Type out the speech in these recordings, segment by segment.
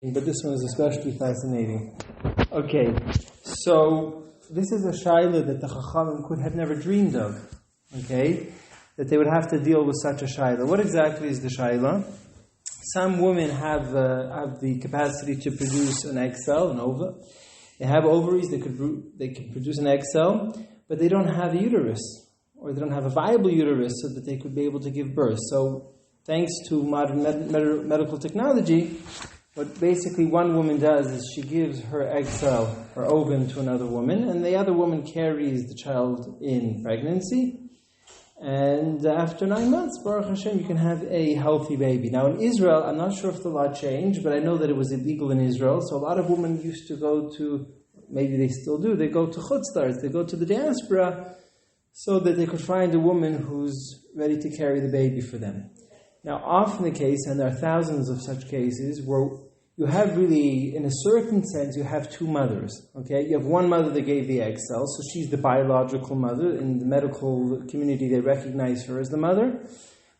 But this one is especially fascinating. Okay, so this is a shaila that the Chachamim could have never dreamed of. Okay, that they would have to deal with such a shaila. What exactly is the shaila? Some women have the capacity to produce an egg cell, an ova. They have ovaries, they can produce an egg cell, but they don't have a uterus, or they don't have a viable uterus so that they could be able to give birth. So, thanks to modern medical technology, what basically one woman does is she gives her egg cell, her ovum, to another woman, and the other woman carries the child in pregnancy. And after 9 months, Baruch Hashem, you can have a healthy baby. Now in Israel, I'm not sure if the law changed, but I know that it was illegal in Israel. So a lot of women used to go to, maybe they still do, they go to chutzlars, they go to the diaspora, so that they could find a woman who's ready to carry the baby for them. Now often the case, and there are thousands of such cases, where you have really, in a certain sense, you have two mothers, okay? You have one mother that gave the egg cell, so she's the biological mother. In the medical community, they recognize her as the mother.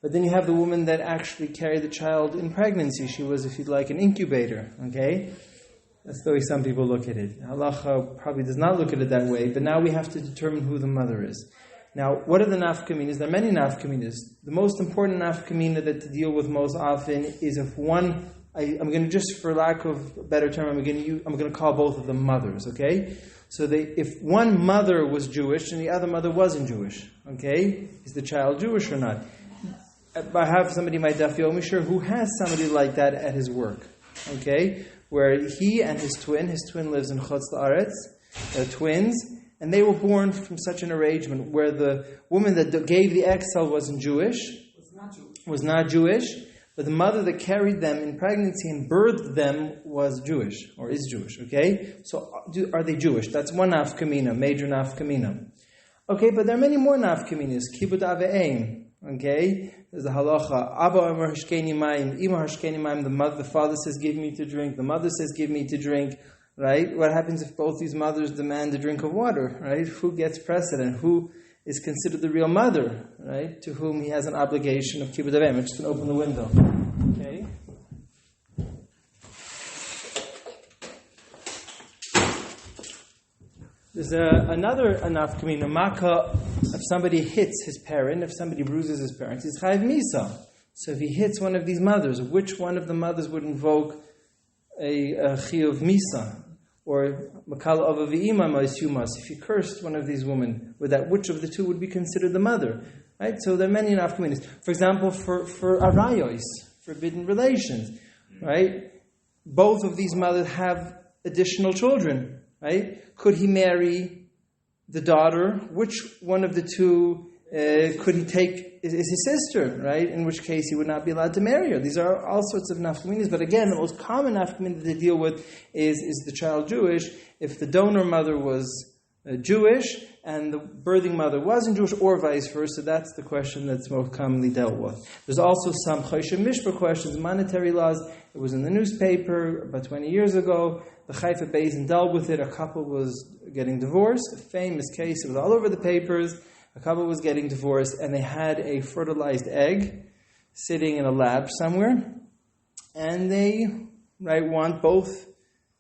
But then you have the woman that actually carried the child in pregnancy. She was, if you'd like, an incubator, okay? That's the way some people look at it. Halacha probably does not look at it that way, but now we have to determine who the mother is. Now, what are the nafkaminas? There are many nafkaminas. The most important nafkamina that to deal with most often is if one... I'm going to just, for lack of a better term, I'm going to call both of them mothers, okay? So if one mother was Jewish and the other mother wasn't Jewish, okay? Is the child Jewish or not? I have somebody in my Daf Yomi Shiur who has somebody like that at his work, okay? Where he and his twin lives in Chutz La'aretz, they're twins, and they were born from such an arrangement where the woman that gave the egg cell was not Jewish. But the mother that carried them in pregnancy and birthed them was Jewish, or is Jewish, okay? So, are they Jewish? That's one nafkamina, major nafkamina. Okay, but there are many more nafkaminas. Kibud ave'eim, okay? There's the halacha. Abba omer hashkeni mayim, ima hashkeni mayim. The father says, give me to drink. The mother says, give me to drink, right? What happens if both these mothers demand a drink of water, right? Who gets precedent? Who is considered the real mother, right? To whom he has an obligation of kibbud avim. I'm just going to open the window. Okay. There's another nafkamina, maka. If somebody hits his parent, if somebody bruises his parents, he's chayiv misa. So if he hits one of these mothers, which one of the mothers would invoke a chiyuv misa? Or makal ava v'ima ma'isumas, if he cursed one of these women, with that, which of the two would be considered the mother? Right? So there are many nafkaminas. For example, for arayos, forbidden relations, right? Both of these mothers have additional children, right? Could he marry the daughter? Which one of the two could he take? Is his sister, right? In which case he would not be allowed to marry her. These are all sorts of nafkaminas, but again, the most common nafkamin that they deal with is the child Jewish. If the donor mother was Jewish and the birthing mother wasn't Jewish, or vice versa, that's the question that's most commonly dealt with. There's also some choshev mishpah questions, monetary laws. It was in the newspaper about 20 years ago. The Haifa Basin dealt with it. A couple was getting divorced. A famous case. It was all over the papers. A couple was getting divorced, and they had a fertilized egg sitting in a lab somewhere, and they, want both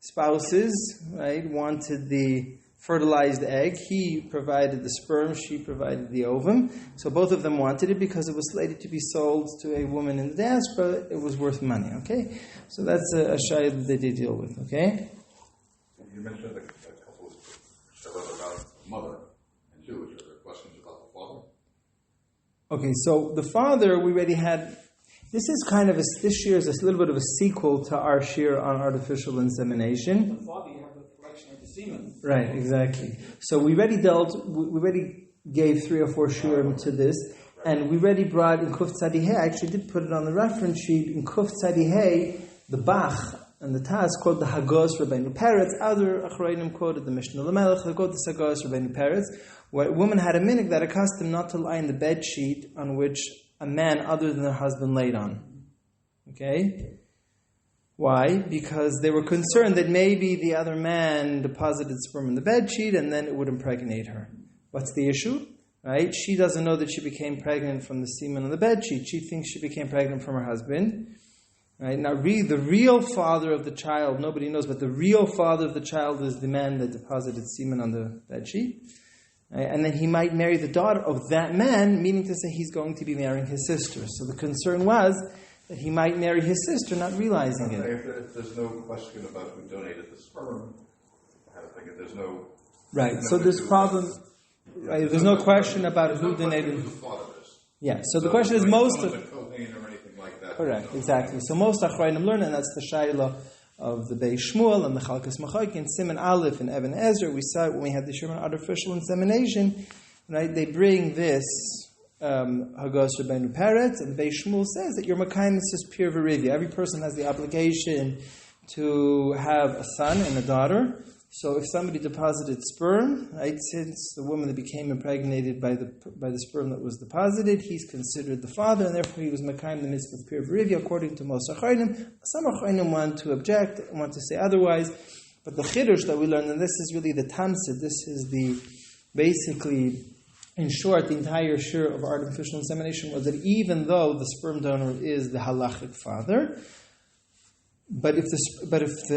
spouses, wanted the fertilized egg. He provided the sperm, she provided the ovum. So both of them wanted it because it was slated to be sold to a woman in the diaspora. It was worth money, okay? So that's a shayla that they did deal with, okay? You mentioned a couple of about mother and Jewish. Okay, so the father, we already had, this year is a little bit of a sequel to our shiur on artificial insemination. The father, you have the collection of the semen. Right, exactly. So we already gave 3 or 4 shiurim to this, and we already brought in Kuf Tzadi Hey, I actually did put it on the reference sheet, in Kuf Tzadi Hey, the Bach and the Taz quote the Hagos Rabbeinu Peretz, other Achroinim quoted the Mishnah Lamelech, they quote the Hagos Rabbeinu Peretz, where a woman had a minhag that accustomed not to lie in the bed sheet on which a man other than her husband laid on. Okay? Why? Because they were concerned that maybe the other man deposited sperm in the bed sheet and then it would impregnate her. What's the issue? Right? She doesn't know that she became pregnant from the semen on the bed sheet. She thinks she became pregnant from her husband. Right? Now, the real father of the child, nobody knows, but the real father of the child is the man that deposited semen on the bedsheet. Right? And then he might marry the daughter of that man, meaning to say he's going to be marrying his sister. So the concern was that he might marry his sister, not realizing it. If there's no question about who donated the sperm, I think if there's no... Right, so this problem... Right, there's no question about who donated... Yeah, so the question is most of... Correct, exactly. So most Achrayim learn, and that's the Shaila of the Beis Shmuel and the Chalkas Machoik and Siman Aleph and Even Ezra. We saw it when we had the Shiur on artificial insemination. Right, they bring this Hagos Rabbeinu Peretz, and the Beis Shmuel says that your Makayim is just pure Verivia. Every person has the obligation to have a son and a daughter. So if somebody deposited sperm, right, since the woman that became impregnated by the sperm that was deposited, he's considered the father, and therefore he was Makayim the mitzvah of pure Verivia, according to most Achrayim. Some Achrayim want to object, want to say otherwise, but the Chiddush that we learned, and this is really the Tamsid, this is the, basically, in short, the entire shiur of artificial insemination was that even though the sperm donor is the halachic father, but if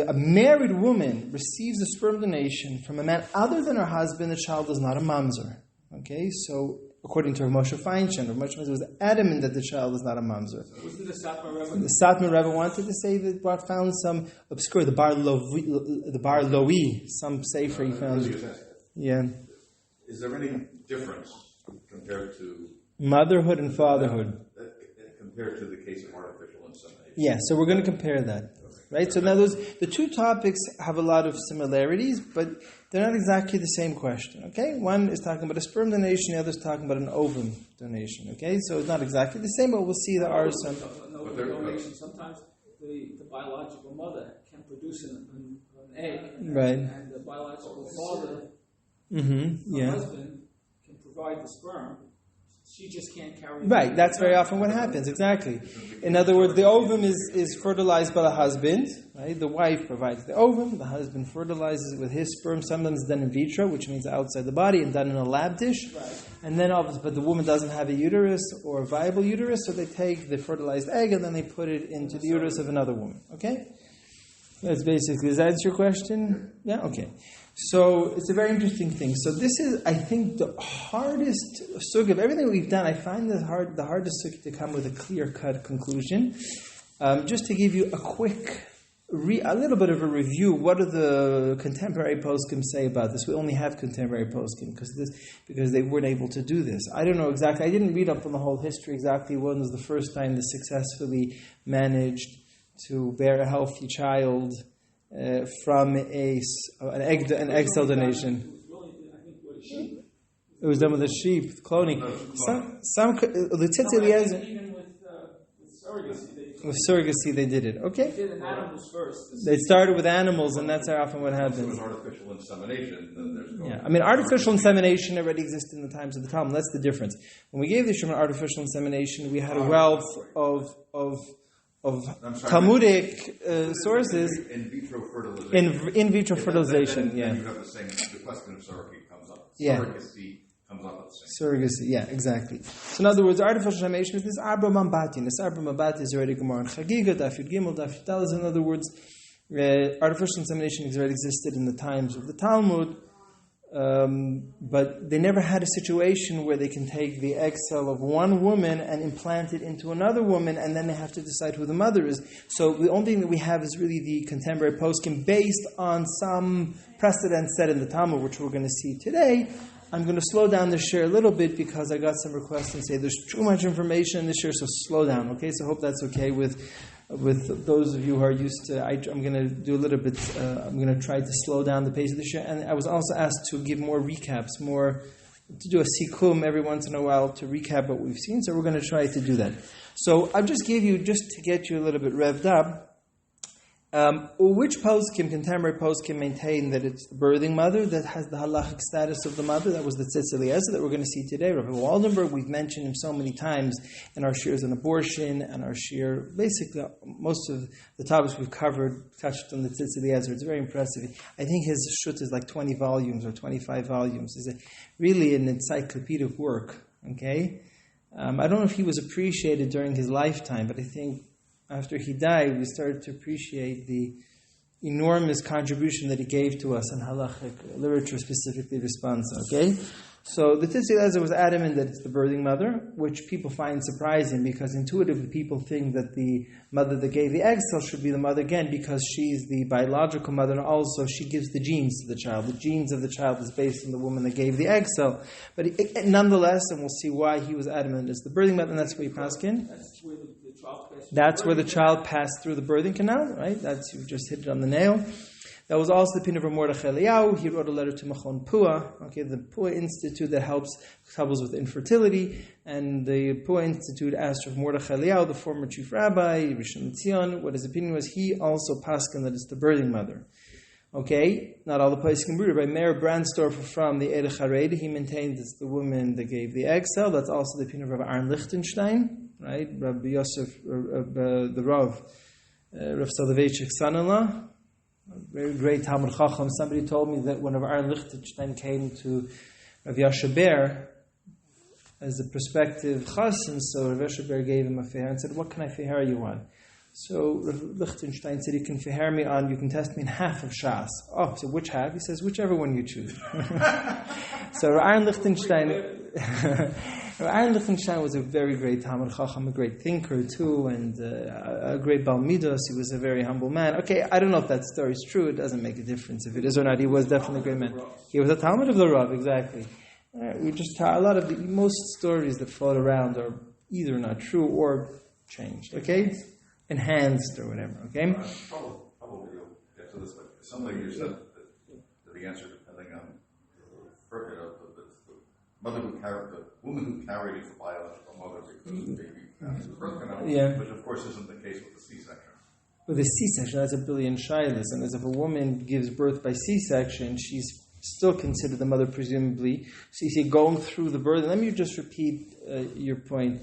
a married woman receives a sperm donation from a man other than her husband, the child is not a mamzer. Okay, so according to Rav Moshe Feinstein, Rav Moshe Feinstein was adamant that the child is not a mamzer. Wasn't the Satmar Rebbe? The Satmar Rebbe wanted to say that found some obscure, the Bar Loi, some sefer he found. Yeah. Is there any difference compared to motherhood and fatherhood? Compared to the case of artificial insemination? Yeah, so we're going to compare that. Right? So now the two topics have a lot of similarities, but they're not exactly the same question. Okay? One is talking about a sperm donation, the other is talking about an ovum donation. Okay? So it's not exactly the same, but we'll see there are some... donation. Sometimes the biological mother can produce an egg, right, and the biological father, husband, can provide the sperm. She just can't carry it. Right, that's very often what happens, exactly. In other words, the ovum is fertilized by the husband, right? The wife provides the ovum, the husband fertilizes it with his sperm, sometimes done in vitro, which means outside the body, and done in a lab dish. Right. And then, but the woman doesn't have a uterus or a viable uterus, so they take the fertilized egg and then they put it into the uterus of another woman, okay? That's basically, does that answer your question? Yeah, okay. So it's a very interesting thing. So this is, I think, the hardest sugya of everything we've done. I find the hardest sugya to come with a clear-cut conclusion. Just to give you a quick, a little bit of a review. What do the contemporary poskim say about this? We only have contemporary poskim because they weren't able to do this. I don't know exactly. I didn't read up on the whole history exactly. When was the first time they successfully managed to bear a healthy child from an egg cell donation? It was done with a sheep, cloning. The Tzitz Eliezer. Even with surrogacy. With surrogacy, they did it. Okay. They did animals first. They started with animals, and that's often what happens. If it was artificial insemination, then there's I mean, artificial insemination already existed in the times of the Talmud. That's the difference. When we gave the Shiur on artificial insemination, we had a wealth of Talmudic sources. In vitro fertilization. In vitro fertilization, then yeah. You have the question of surrogate comes up. Yeah. Surrogacy comes up at the same Surrogacy, yeah, exactly. So in other words, artificial insemination is this Arbra Mambatin. This Arbra Mambatin is already Gemara and Chagiga, Daf Yud Gimel, Daf Yud Daled. In other words, artificial insemination has already existed in the times of the Talmud, but they never had a situation where they can take the egg cell of one woman and implant it into another woman, and then they have to decide who the mother is. So the only thing that we have is really the contemporary poskim based on some precedent set in the Talmud, which we're going to see today. I'm going to slow down the shiur a little bit because I got some requests and say there's too much information in the shiur, so slow down. Okay, so I hope that's okay with those of you who are used to. I'm going to do a little bit. I'm going to try to slow down the pace of the shiur, and I was also asked to give more recaps, to do a sikum every once in a while to recap what we've seen. So we're going to try to do that. So I'll just give you, just to get you a little bit revved up. Which poskim, contemporary poskim, maintain that it's the birthing mother that has the halachic status of the mother? That was the Tzitz Eliezer that we're going to see today. Rabbi Waldenberg, we've mentioned him so many times in our shiurs on abortion and our shiur. Basically, most of the topics we've covered touched on the Tzitz Eliezer. It's very impressive. I think his shut is like 20 volumes or 25 volumes. It's really an encyclopedic work. Okay, I don't know if he was appreciated during his lifetime, but I think after he died, we started to appreciate the enormous contribution that he gave to us in halachic literature, specifically responsa. Okay, so the Tzitzi Eliezer was adamant that it's the birthing mother, which people find surprising because intuitively people think that the mother that gave the egg cell should be the mother again because she's the biological mother and also she gives the genes to the child. The genes of the child is based on the woman that gave the egg cell. But nonetheless, and we'll see why he was adamant, it's the birthing mother, and that's where he passed in. That's where the child passed through the birthing canal, right? That's, you just hit it on the nail. That was also the opinion of Mordechai Eliyahu. He wrote a letter to Machon Pua, the Pua Institute that helps couples with infertility. And the Pua Institute asked of Mordechai Eliyahu, the former chief rabbi, Rishon LeZion, what his opinion was. He also paskin that it's the birthing mother. Okay, not all the poskim agree. Rabbi Meir Brandstorfer from the Eid Hared, he maintains it's the woman that gave the egg cell. That's also the opinion of Rabbi Aaron Lichtenstein, right? Rabbi Yosef, the Rav, Rav Soloveitchik's son-in-law. Very great Talmud Chacham. Somebody told me that when Aaron Lichtenstein came to Rav Yasha Ber as a prospective chassan, so Rav Yasha Ber gave him a feher and said, "What can I feher you on?" So Rav Lichtenstein said, "You can feher me on. You can test me in half of Shas." Oh, so which half? He says, "Whichever one you choose." So Aaron Lichtenstein. Aaron Lichtenstein was a very great Talmud Chacham, a great thinker too, and a great Bal Midos. He was a very humble man. Okay, I don't know if that story is true. It doesn't make a difference if it is or not. He was definitely a great man. He was a Talmud of the Rav, exactly. We just a lot of most stories that float around are either not true or changed. Okay, enhanced or whatever. Okay. Probably you'll get to this, but somebody you said that the answer depending on the woman who carried is the biological mother because the baby passed the birth canal, which of course isn't the case with the C-section. With a C-section, that's a billion shilas, and as if a woman gives birth by C-section, she's still considered the mother, presumably. So you see, going through the birth. Let me just repeat your point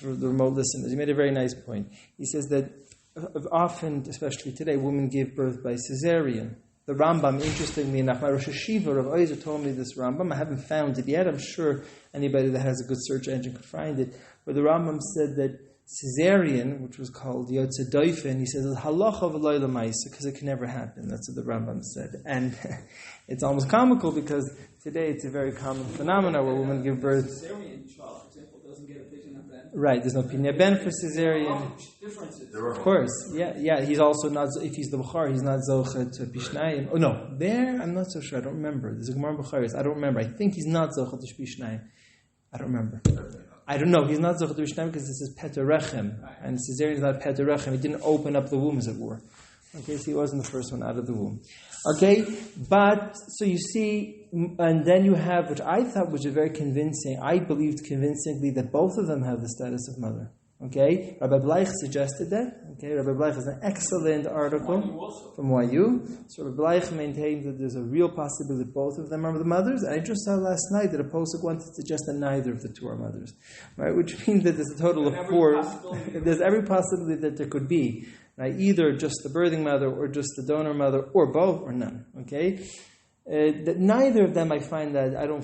for the remote listeners. You made a very nice point. He says that often, especially today, women give birth by cesarean. The Rambam, interestingly enough, my Rosh Hashiva, Rav Oizer, told me this Rambam. I haven't found it yet. I'm sure anybody that has a good search engine could find it. But the Rambam said that cesarean, which was called Yotze Doifen, he says, Halacha v'lo l'maisa, because it can never happen. That's what the Rambam said. And it's almost comical because today it's a very common phenomenon where women give birth. Cesarean child, for example, doesn't get a pigeon of ben. Right, there's no pinya ben for cesarean. Of course, yeah. He's also not, if he's the Bukhari, he's not Zocha to Pishnayim. Oh no, there, I'm not so sure, I don't remember. There's a Gemara Bukhari, I don't remember. I think he's not Zocha to Pishnayim. I don't remember. I don't know, he's not Zocha to Pishnayim because this is Peterechem. And cesarean is not Peterechem. He didn't open up the womb, as it were. Okay, so he wasn't the first one out of the womb. Okay, but, so you see, and then you have, which I thought was very convincing, I believed convincingly that both of them have the status of mother. Okay, Rabbi Bleich suggested that. Okay, Rabbi Bleich is an excellent article from YU. So Rabbi Bleich maintains that there's a real possibility that both of them are the mothers. And I just saw last night that a posuk wanted to suggest that neither of the two are mothers, right? Which means that there's a total of four. There's every possibility that there could be, right? Either just the birthing mother, or just the donor mother, or both, or none. Okay, that neither of them, I don't find that I don't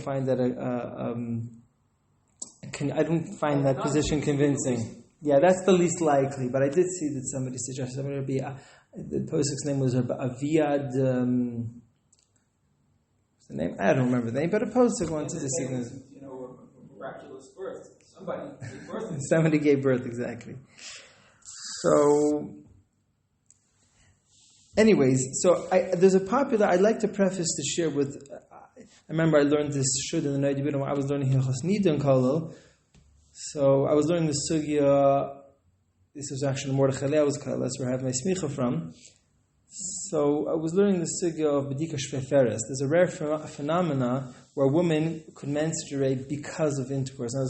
find that position convincing. Yeah, that's the least likely. But I did see that somebody suggested it would be the posuk's name was Aviad. What's the name? I don't remember the name, but a posuk wanted to see this. A miraculous birth. Somebody gave birth. Somebody gave birth, exactly. So, anyways, there's a popular. I'd like to preface the share with. I remember I learned this shud in the night when I was learning Hilchos Nidon Kolel. So I was learning the sugya. This was actually Mordechai Eliyahu's Kolel. That's where I have my smicha from. So I was learning the sugya of B'dika Shveferes. There's a rare phenomena where a woman could menstruate because of intercourse. Now,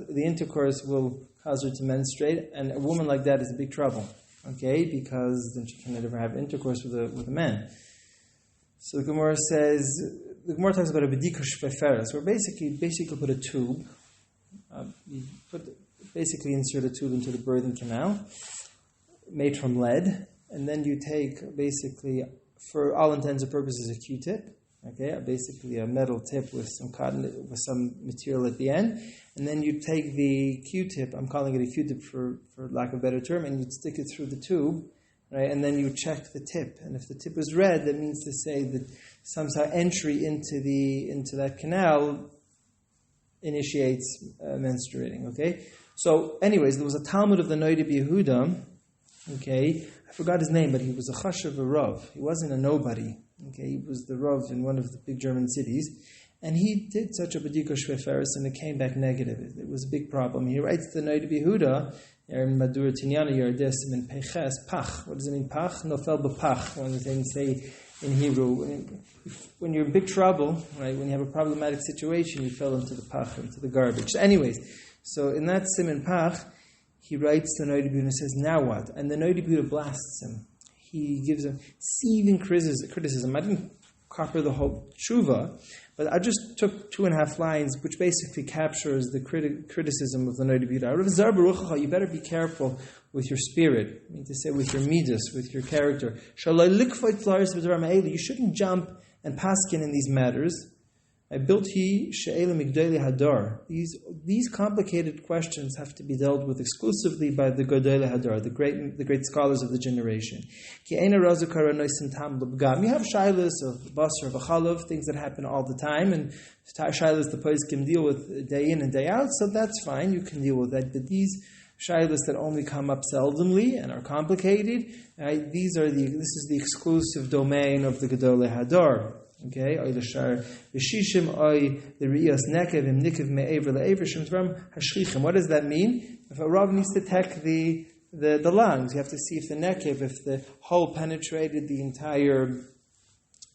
the intercourse will cause her to menstruate, and a woman like that is in big trouble. Okay, because then she can never have intercourse with a man. So the Gemara talks about a B'dika Shveferes, where basically put a tube. You basically insert a tube into the birthing canal, made from lead, and then you take basically, for all intents and purposes, a Q-tip, Okay, basically a metal tip with some cotton, with some material at the end, and then you take the Q-tip, I'm calling it a Q-tip for lack of a better term, and you'd stick it through the tube, right, and then you check the tip, and if the tip is red, that means to say that somehow entry into that canal initiates menstruating, okay? So anyways, there was a Talmud of the Noida Yehuda, okay, I forgot his name, but he was a chashav, a rav. He wasn't a nobody. Okay, he was the rav in one of the big German cities, and he did such a badika shveferis, and it came back negative. It was a big problem. He writes the Noida Yehuda in Madur Tinyana Yardesim in Peches Pach. What does it mean? Pach nofel b'pach. One of the things say in Hebrew, when you're in big trouble, right? When you have a problematic situation, you fell into the pach, into the garbage. So anyways, so in that siman pach, he writes the Noida Yehuda and says, now what? And the Noida Yehuda blasts him. He gives him seething criticism. I didn't copy the whole tshuva, but I just took 2.5 lines, which basically captures the criticism of the Noida Yehuda. You better be careful with your spirit. I mean to say with your midas, with your character. You shouldn't jump and paskin in these matters. I built hadar. These complicated questions have to be dealt with exclusively by the Godele Hadar, the great scholars of the generation. You have shilas of basar, of achalav, things that happen all the time, and shilas the place can deal with day in and day out, so that's fine, you can deal with that. But these shilas that only come up seldomly and are complicated, this is the exclusive domain of the Godele Hadar. Okay, oy l'shar v'shishim oy l'riyas nekev im nikev me'ever le'ever shem dvarim hashchichim. What does that mean? If a rav needs to check the lungs, you have to see if the nekev, if the hole penetrated the entire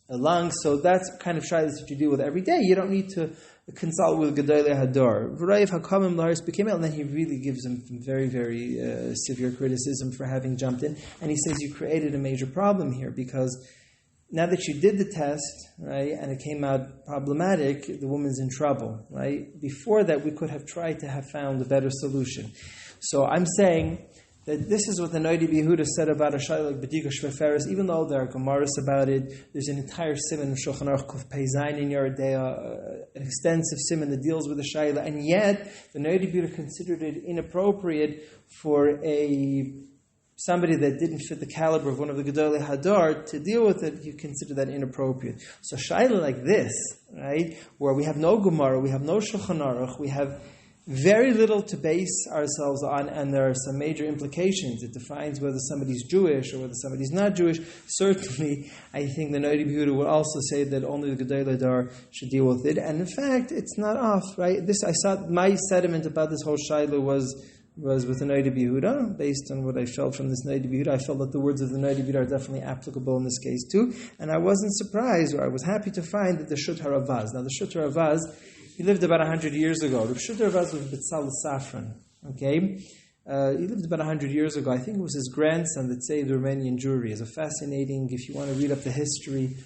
lungs. So that's kind of shilas that you deal with every day. You don't need to consult with Gedolei Hadar. V'rayev hakamim laris b'kemel, and then he really gives him very, very severe criticism for having jumped in, and he says you created a major problem here because now that you did the test, right, and it came out problematic, the woman's in trouble, right? Before that, we could have tried to have found a better solution. So I'm saying that this is what the Noida Yehuda said about a shayla like B'dika Shveferis, even though there are Gemaras about it. There's an entire siman of Shulchan Aruch Kuf Pei Zayin in Yeridea, an extensive siman that deals with the shayla, and yet the Noida Yehuda considered it inappropriate for somebody that didn't fit the caliber of one of the Gedolei Hadar to deal with it. You consider that inappropriate. So shayla like this, right, where we have no Gemara, we have no Shulchan Aruch, we have very little to base ourselves on, and there are some major implications. It defines whether somebody's Jewish or whether somebody's not Jewish. Certainly, I think the Noida Yehuda would also say that only the Gedolei Hadar should deal with it. And in fact, it's not off, right? I saw my sentiment about this whole shayla was with the Noida Yehuda, based on what I felt from this Noida Yehuda. I felt that the words of the Noida Yehuda are definitely applicable in this case too. And I wasn't surprised, or I was happy to find that the Shut HaRavaz. Now the Shut HaRavaz, he lived about 100 years ago. The Shut HaRavaz was B'tzal Safran. Okay? He lived about 100 years ago. I think it was his grandson that saved the Romanian Jewry. It's a fascinating, if you want to read up the history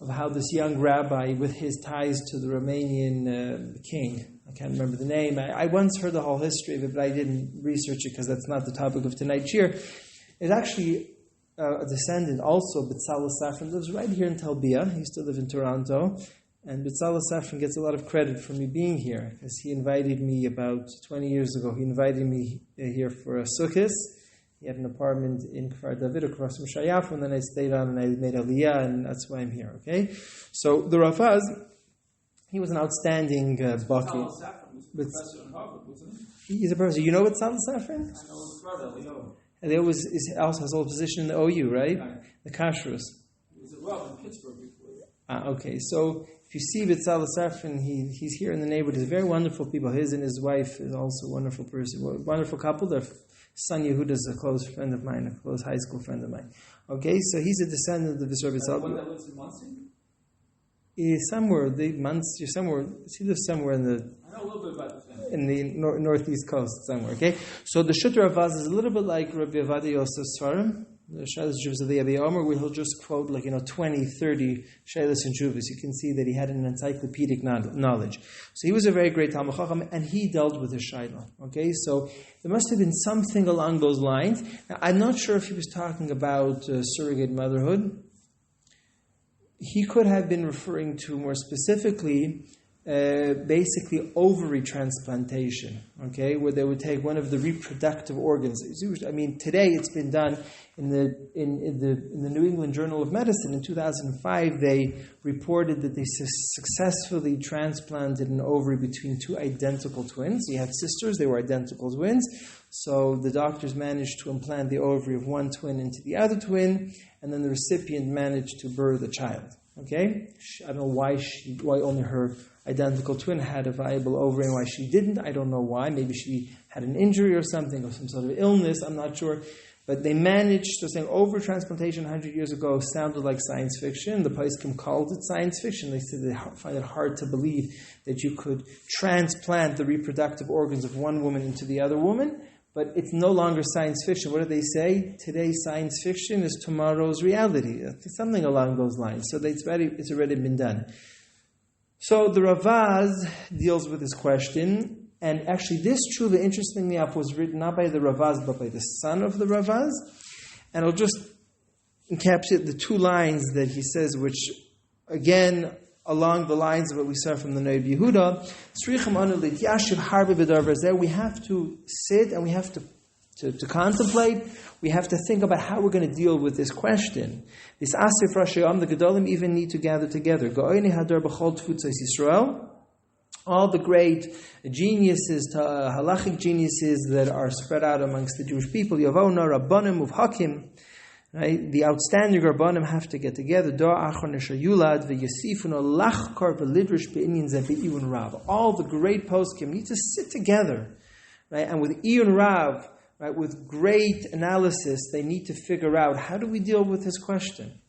of how this young rabbi, with his ties to the Romanian king, I can't remember the name. I once heard the whole history of it, but I didn't research it because that's not the topic of tonight's shiur. It's actually a descendant also, B'tzal Safran, lives right here in Talbia. He used to live in Toronto. And B'tzal Safran gets a lot of credit for me being here because he invited me about 20 years ago. He invited me here for a sukkahs. He had an apartment in Kfar David across from Shayafu, and then I stayed on and I made aliyah, and that's why I'm here, okay? So the Rafaz, he was an outstanding Baki. Professor in Harvard, wasn't he? He's a professor. You know what B'tzal Safran? I know his brother, Leo. And there was also has a whole position in the OU, right? The Kashrus. He was a rav in Pittsburgh before. Okay, so if you see B'tzal Safran, he's here in the neighborhood. He's very wonderful people. His and his wife is also a wonderful person. Wonderful couple. Their son Yehuda is a close friend of mine, a close high school friend of mine. Okay, so he's a descendant of the Rabbi The one that lives in Muncie? Somewhere, somewhere. He lives somewhere in the. I know a little bit about the family. In the northeast coast somewhere. Okay, so the Shut HaRavaz is a little bit like Rabbi Avadia Yosef's Svarim, the Shailas Juvas of the Abi Omer, where he'll just quote 20, 30 Shailas and Juvas. You can see that he had an encyclopedic knowledge. So he was a very great Talmud Chacham, and he dealt with his Shaila. Okay, so there must have been something along those lines. Now, I'm not sure if he was talking about surrogate motherhood. he could have been referring to more specifically basically ovary transplantation, okay, where they would take one of the reproductive organs. Today it's been done in the New England Journal of Medicine in 2005. They reported that they successfully transplanted an ovary between two identical twins. You had sisters; they were identical twins. So the doctors managed to implant the ovary of one twin into the other twin, and then the recipient managed to birth a child. Okay, I don't know why only her identical twin had a viable ovary and why she didn't. I don't know why. Maybe she had an injury or something, or some sort of illness. I'm not sure. But they managed, so saying ovary transplantation 100 years ago sounded like science fiction. The Poskim called it science fiction. They said they find it hard to believe that you could transplant the reproductive organs of one woman into the other woman. But it's no longer science fiction. What do they say? Today's science fiction is tomorrow's reality. Something along those lines. So it's already been done. So the Ravaz deals with this question, and actually this tshuva, interestingly enough, was written not by the Ravaz, but by the son of the Ravaz. And I'll just encapsulate the two lines that he says, which, again, along the lines of what we saw from the Noib Yehuda, we have to sit and we have to contemplate. We have to think about how we're going to deal with this question. This Asif Rashayam, the Gedolim even need to gather together. All the great geniuses, halachic geniuses that are spread out amongst the Jewish people, Yavona, Rabbanim, Uvhakim, right? The outstanding Rabbanim have to get together. All the great poskim need to sit together, right? And with Iyun Rav, right, with great analysis, they need to figure out, how do we deal with this question?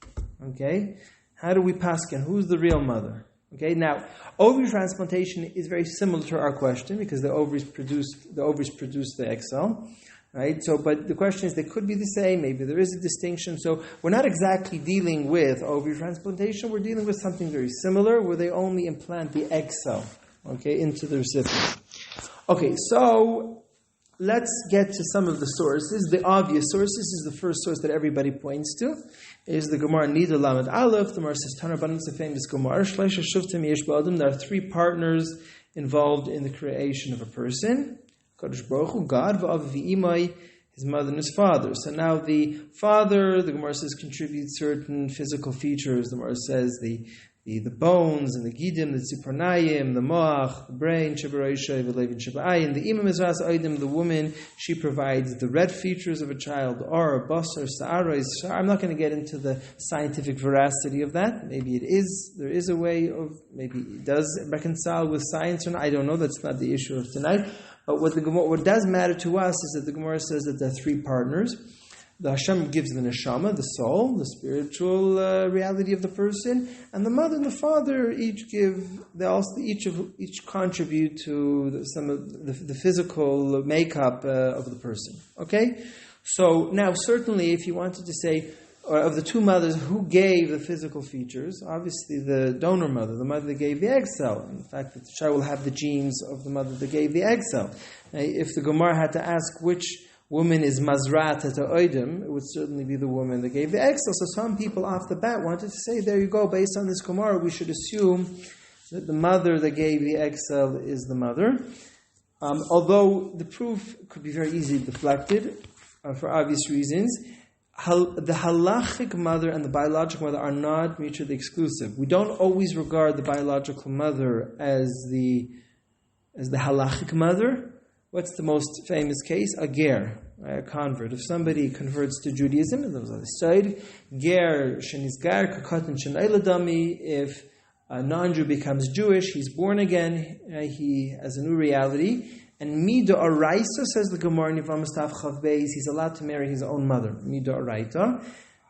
Okay? How do we paskin? Who's the real mother? Okay, now, ovary transplantation is very similar to our question, because the ovaries produce the egg cell, right? So, but the question is, they could be the same, maybe there is a distinction. So we're not exactly dealing with ovary transplantation, we're dealing with something very similar, where they only implant the egg cell, okay, into the recipient. Okay, so let's get to some of the sources. The obvious sources is the first source that everybody points to, is the Gemara Nida Lamed Aleph. The Gemara says, Tanar Banim, it's a famous Gemara. Shleisha Shuftim Yesh B'Adam. There are three partners involved in the creation of a person. Kadosh Baruch Hu, God, V'av V'imai, his mother and his father. So now the father, the Gemara says, contributes certain physical features. The Gemara says the bones and the gidim, the tzipronayim, the moach, the brain, shebaroishay, v'levin shebayin. The imam izras oidim, the woman, she provides the red features of a child, or basar, sa'arois. I'm not going to get into the scientific veracity of that. Maybe there is a way of, maybe it does reconcile with science or not. I don't know. That's not the issue of tonight. But what does matter to us is that the Gemara says that there are three partners. The Hashem gives the neshama, the soul, the spiritual reality of the person, and the mother and the father each contribute to some of the physical makeup of the person. Okay, so now certainly, if you wanted to say of the two mothers, who gave the physical features? Obviously, the donor mother, the mother that gave the egg cell. In fact, the child will have the genes of the mother that gave the egg cell. If the Gemara had to ask which woman is mazrat at oidim, it would certainly be the woman that gave the egg cell. So some people off the bat wanted to say, there you go, based on this Gemara, we should assume that the mother that gave the egg cell is the mother. Although the proof could be very easily deflected for obvious reasons. The halachic mother and the biological mother are not mutually exclusive. We don't always regard the biological mother as the halachic mother. What's the most famous case? A ger, a convert. If somebody converts to Judaism, and there was a side, ger shenizgar kakatan shenayladami. If a non-Jew becomes Jewish, he's born again. He has a new reality. And mida oraisa, says the Gemara in Yevamos Tav Chav Beis, he's allowed to marry his own mother. Mida oraita.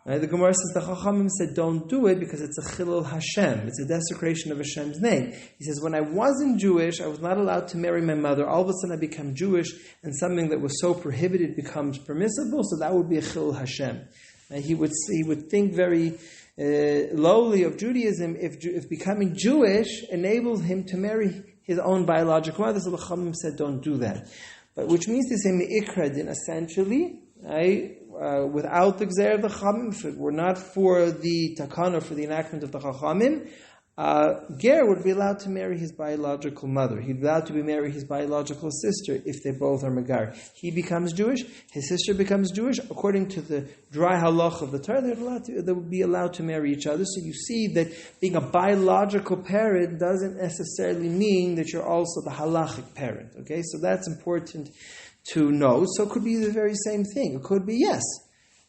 The Gemara says the Chachamim said don't do it because it's a chilul Hashem. It's a desecration of Hashem's name. He says, when I wasn't Jewish, I was not allowed to marry my mother. All of a sudden I become Jewish, and something that was so prohibited becomes permissible, so that would be a chilul Hashem. He would think very lowly of Judaism if becoming Jewish enabled him to marry his own biological mother. So the Chachamim said don't do that. But which means to say me'ikra din, essentially, without the Gzer of the Chachamim, if it were not for the takana, for the enactment of the Chachamim, Ger would be allowed to marry his biological mother. He'd be allowed to marry his biological sister if they both are Megar. He becomes Jewish, his sister becomes Jewish. According to the dry halacha of the Torah, they would be allowed to marry each other. So you see that being a biological parent doesn't necessarily mean that you're also the halachic parent. Okay, so that's important to know. So it could be the very same thing. It could be, yes,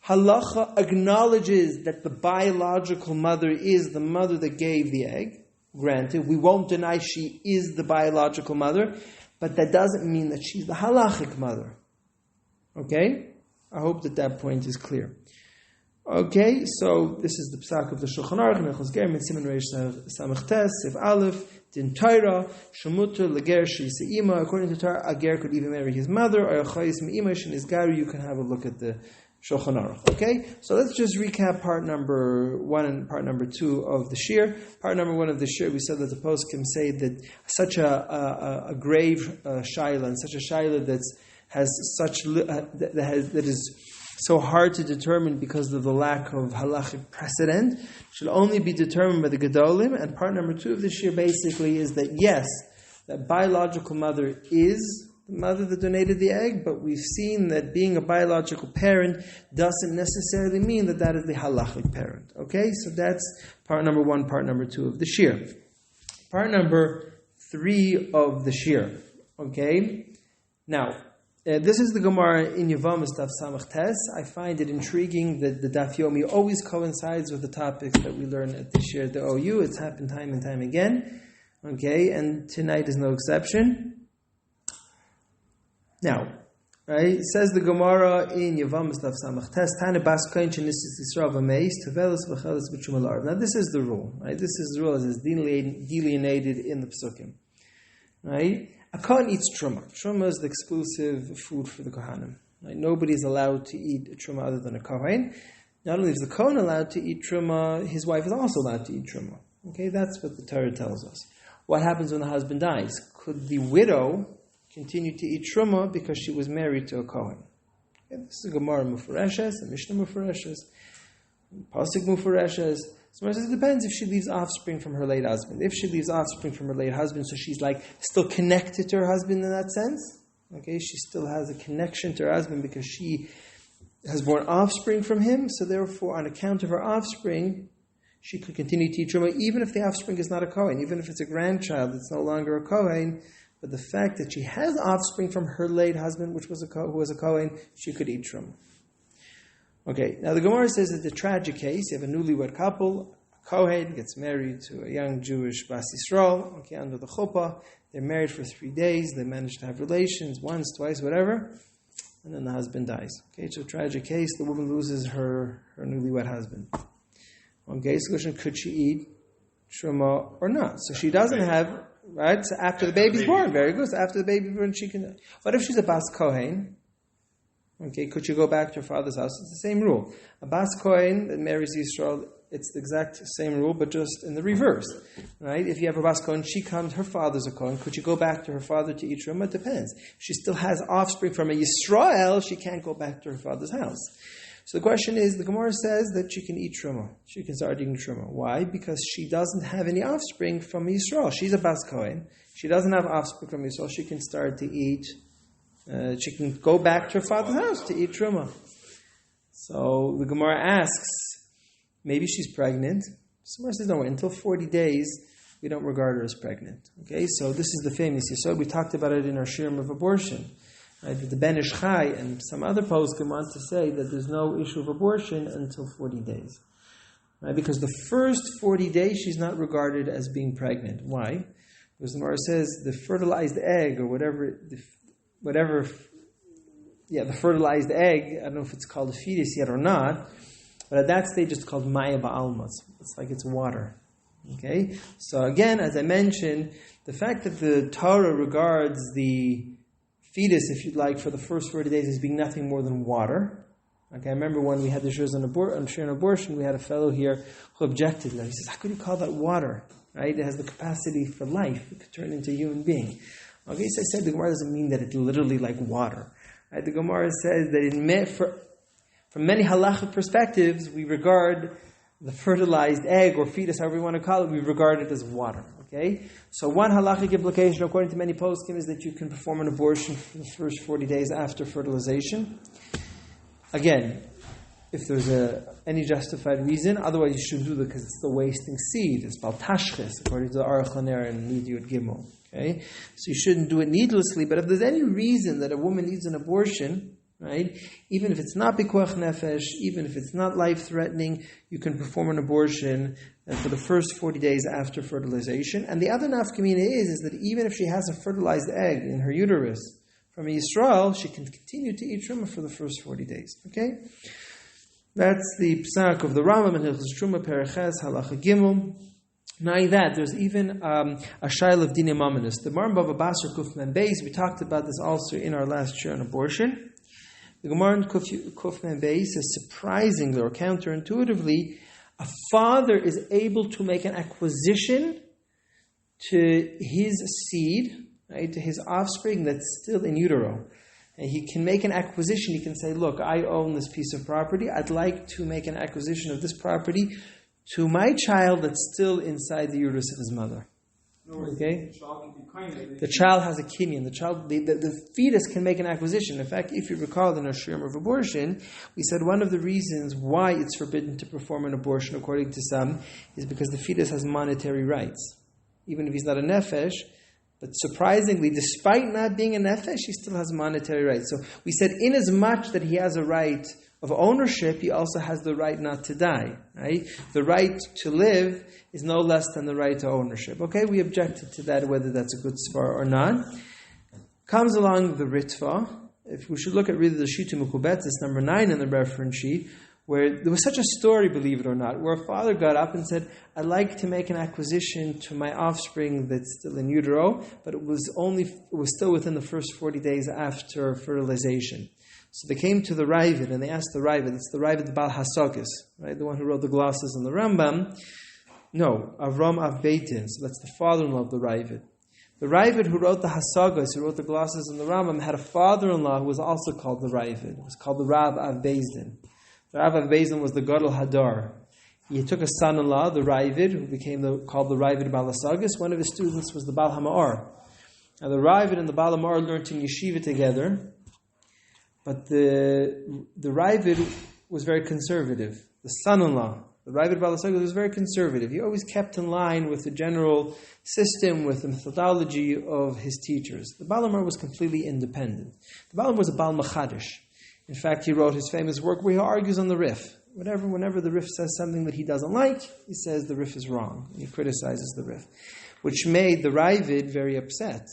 Halacha acknowledges that the biological mother is the mother that gave the egg. Granted, we won't deny she is the biological mother, but that doesn't mean that she's the halachic mother. Okay? I hope that point is clear. Okay, so this is the psak of the Shulchan Aruch, Nechos Ger, Mitzimen Reish Samech Tes, Sif Aleph, Din Torah, Shemuter, Leger, Sheisa According to Torah, a ger could even marry his mother, or a chayis me'ima, Shinizgaru. You can have a look at the Shulchan Aruch. Okay, so let's just recap part number 1 and part number 2 of the Shiur. Part number 1 of the Shiur, we said that the poskim say that such a grave shaila, and such a shaila that is so hard to determine because of the lack of halachic precedent, should only be determined by the Gedolim. And part number 2 of the Shiur basically is that yes, that biological mother is the mother that donated the egg, but we've seen that being a biological parent doesn't necessarily mean that that is the halachic parent. Okay, so that's part number 1, part number 2 of the Shiur. Part number 3 of the Shiur. Okay, now this is the Gemara in Yevamos Daf Samach Tes. I find it intriguing that the Daf Yomi always coincides with the topics that we learn at the Shiur at the OU. It's happened time and time again. Okay, and tonight is no exception. Now, right, it says the Gemara in Yevamos Daf Samach Tes, Tane Bas Kohen Shenisis Yisrael V'Meis Tevelos V'Cheles B'Tshum Al-Arv. Now, this is the rule, right? This is the rule as is delineated in the Psukim, right? A Kohen eats Truma. Truma is the exclusive food for the Kohanim. Right? Nobody is allowed to eat Truma other than a Kohen. Not only is the Kohen allowed to eat Truma, his wife is also allowed to eat Truma. Okay, that's what the Torah tells us. What happens when the husband dies? Could the widow continue to eat Truma because she was married to a Kohen? Okay, this is a Gemara Mufareshes, a Mishnah Mufareshes, Pasuk Mufareshes. So it depends if she leaves offspring from her late husband. If she leaves offspring from her late husband, so she's like still connected to her husband in that sense. Okay, she still has a connection to her husband because she has born offspring from him. So therefore, on account of her offspring, she could continue to eat Truma, even if the offspring is not a Kohen, even if it's a grandchild, it's no longer a Kohen. But the fact that she has offspring from her late husband, who was a Kohen, she could eat Truma. Okay, now the Gemara says that the tragic case, you have a newlywed couple, a Kohen gets married to a young Jewish Bas Yisrael, okay, under the chuppah, they're married for 3 days, they manage to have relations, once, twice, whatever, and then the husband dies. Okay, so tragic case, the woman loses her newlywed husband. Okay, so question, could she eat Truma or not? So she doesn't have, right, so after the baby's born, very good, so after the baby's born, she can, what if she's a Bas Kohen? Okay, could you go back to her father's house? It's the same rule. A Bas Kohen that marries Yisrael, it's the exact same rule, but just in the reverse. Right? If you have a Bas Kohen, she comes, her father's a Kohen. Could you go back to her father to eat Truma? It depends. If she still has offspring from a Yisrael, she can't go back to her father's house. So the question is, the Gemara says that she can eat Truma. She can start eating Truma. Why? Because she doesn't have any offspring from Yisrael. She's a Bas Kohen. She doesn't have offspring from Yisrael. She can start to eat she can go back to her father's house to eat Truma. So the Gemara asks, maybe she's pregnant. So Gemara says, no, until 40 days, we don't regard her as pregnant. Okay, so this is the famous Yisod. We talked about it in our Shiur of abortion. Right? The Ben Ish Chai and some other poskim want to say that there's no issue of abortion until 40 days. Right? Because the first 40 days, she's not regarded as being pregnant. Why? Because the Gemara says the fertilized egg or the fertilized egg, I don't know if it's called a fetus yet or not, but at that stage it's called Maya Ba'alma. It's like it's water. Okay? So again, as I mentioned, the fact that the Torah regards the fetus, if you'd like, for the first 40 days as being nothing more than water. Okay, I remember when we had the Shiur on abortion, we had a fellow here who objected. He says, how could you call that water? Right? It has the capacity for life. It could turn into a human being. Okay, so I said the Gemara doesn't mean that it's literally like water. Right? The Gemara says that it meant for From many halachic perspectives, we regard the fertilized egg or fetus, however you want to call it, we regard it as water. Okay? So one halachic implication, according to many poskim, is that you can perform an abortion for the first 40 days after fertilization. Again, if there's any justified reason, otherwise you shouldn't do it because it's still wasting seed. It's baltashches, according to the Aruch LaNer and Nid Yud Gimel. Okay? So you shouldn't do it needlessly, but if there's any reason that a woman needs an abortion, right? Even if it's not pikuach nefesh, even if it's not life-threatening, you can perform an abortion for the first 40 days after fertilization. And the other nafkamina is that even if she has a fertilized egg in her uterus from a Yisrael, she can continue to eat truma for the first 40 days. Okay? That's the psak of the Rambam and Hilchos Truma Pereches Halacha Gimel. Not that, there's even a shail of dinim amanis. The Gemara Bava Basra Kuf Mem Beis, we talked about this also in our last year on abortion. The Gemara in Kuf Mem Beis says, surprisingly or counterintuitively, a father is able to make an acquisition to his seed, right, to his offspring that's still in utero. And he can make an acquisition. He can say, look, I own this piece of property. I'd like to make an acquisition of this property to my child that's still inside the uterus of his mother. Okay? The child has a kinyan. The fetus can make an acquisition. In fact, if you recall in our shiur of abortion, we said one of the reasons why it's forbidden to perform an abortion, according to some, is because the fetus has monetary rights. Even if he's not a nefesh, but surprisingly, despite not being a nefesh, he still has monetary rights. So we said, in as much that he has a right of ownership, he also has the right not to die. Right? The right to live is no less than the right to ownership. Okay, we objected to that, whether that's a good svar or not. Comes along the Ritva. If we should look at really the Shitu Mekubetzis, number 9 in the reference sheet, where there was such a story, believe it or not, where a father got up and said, I'd like to make an acquisition to my offspring that's still in utero, but it was still within the first 40 days after fertilization. So they came to the Ravid and they asked the Ravid, it's the Ravid Bal Hasokis, right, the one who wrote the glosses on the Rambam. No, Avram Av Beitin, so that's the father-in-law of the Ravid. The Ravid who wrote the Hasagos, who wrote the glosses on the Rambam, had a father-in-law who was also called the Ravid. It was called the Rav Av Bezdin. The Rav Av Bezdin was the Gadol Hadar. He took a son-in-law, the Ravid, who became called the Ravid Bal Hasagos. One of his students was the Bal HaMa'or. Now the Ravid and the Bal HaMa'or learned in yeshiva together, but the Ravid was very conservative. The son-in-law, the Ravid Bal HaSagos, was very conservative. He always kept in line with the general system, with the methodology of his teachers. The Bal HaMa'or was completely independent. The Bal HaMa'or was a Bal Machadish. In fact, he wrote his famous work where he argues on the Rif. Whenever the Rif says something that he doesn't like, he says the Rif is wrong. He criticizes the Rif, which made the Ravid very upset.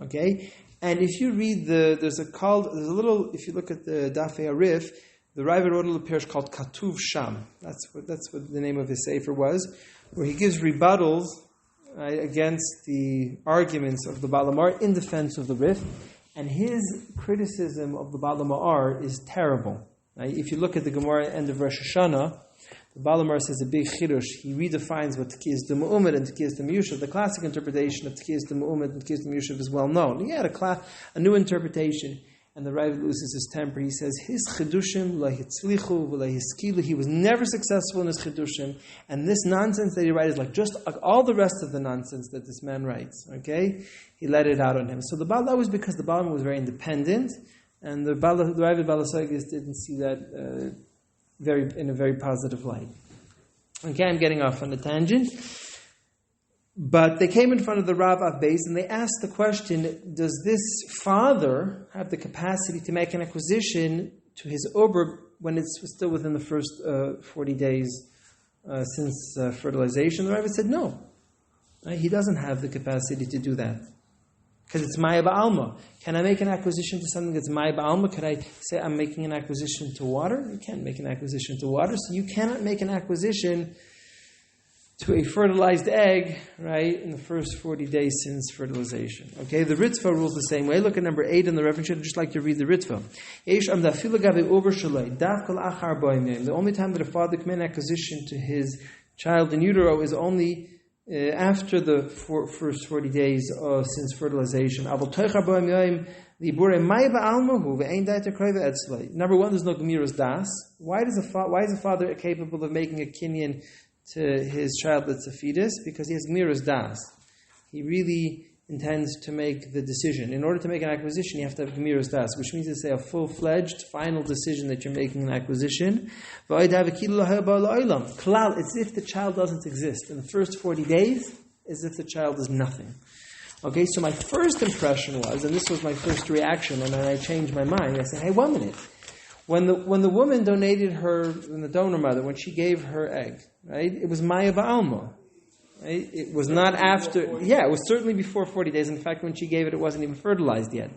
Okay? And if you read if you look at the Dafei Arif, the Ravid wrote a little parish called Katuv Sham. That's what the name of his sefer was, where he gives rebuttals against the arguments of the Bal HaMa'or in defense of the Rif. And his criticism of the Bal HaMa'or is terrible. If you look at the Gemara at the end of Rosh Hashanah, the Bal HaMa'or says a big chidush. He redefines what Tekiyas D'Mu'umid and Tekiyas D'Miyushav. The classic interpretation of Tekiyas D'Mu'umid and Tekiyas D'Miyushav is well known. He had a new interpretation, and the Ravid loses his temper. He says, his chidushim lahitzlichu v'lahiskilu. He was never successful in his chidushim, and this nonsense that he writes is like just like all the rest of the nonsense that this man writes. Okay, he let it out on him. So that was because the Bal HaMa'or was very independent, and the Ravid Bal HaSagos didn't see that in a very positive light. Okay, I'm getting off on a tangent. But they came in front of the Rav Av Beis and they asked the question, does this father have the capacity to make an acquisition to his Ober when it's still within the first 40 days since fertilization? The Rav said no. He doesn't have the capacity to do that. Because it's Maya Ba'alma. Can I make an acquisition to something that's Maya Ba'alma? Could I say I'm making an acquisition to water? You can't make an acquisition to water, so you cannot make an acquisition to a fertilized egg, right, in the first 40 days since fertilization. Okay, the Ritva rules the same way. Look at number 8 in the reference sheet. I'd just like to read the Ritva. The only time that a father can make an acquisition to his child in utero is only after the first 40 days since fertilization. Number one, there's no Gemiras Das. Why is a father capable of making a kinyan to his child that's a fetus? Because he has Gemiras Das. He really intends to make the decision. In order to make an acquisition, you have to have Gemiras Das, which means to say a full-fledged, final decision that you're making an acquisition. Klal, it's if the child doesn't exist. In the first 40 days, as if the child is nothing. Okay, so my first impression was, and this was my first reaction, and then I changed my mind. I said, hey, 1 minute. When the woman donated when the donor mother, when she gave her egg, right, it was Maya Ba'alma. Right? It was not after, it was certainly before 40 days. In fact, when she gave it, it wasn't even fertilized yet.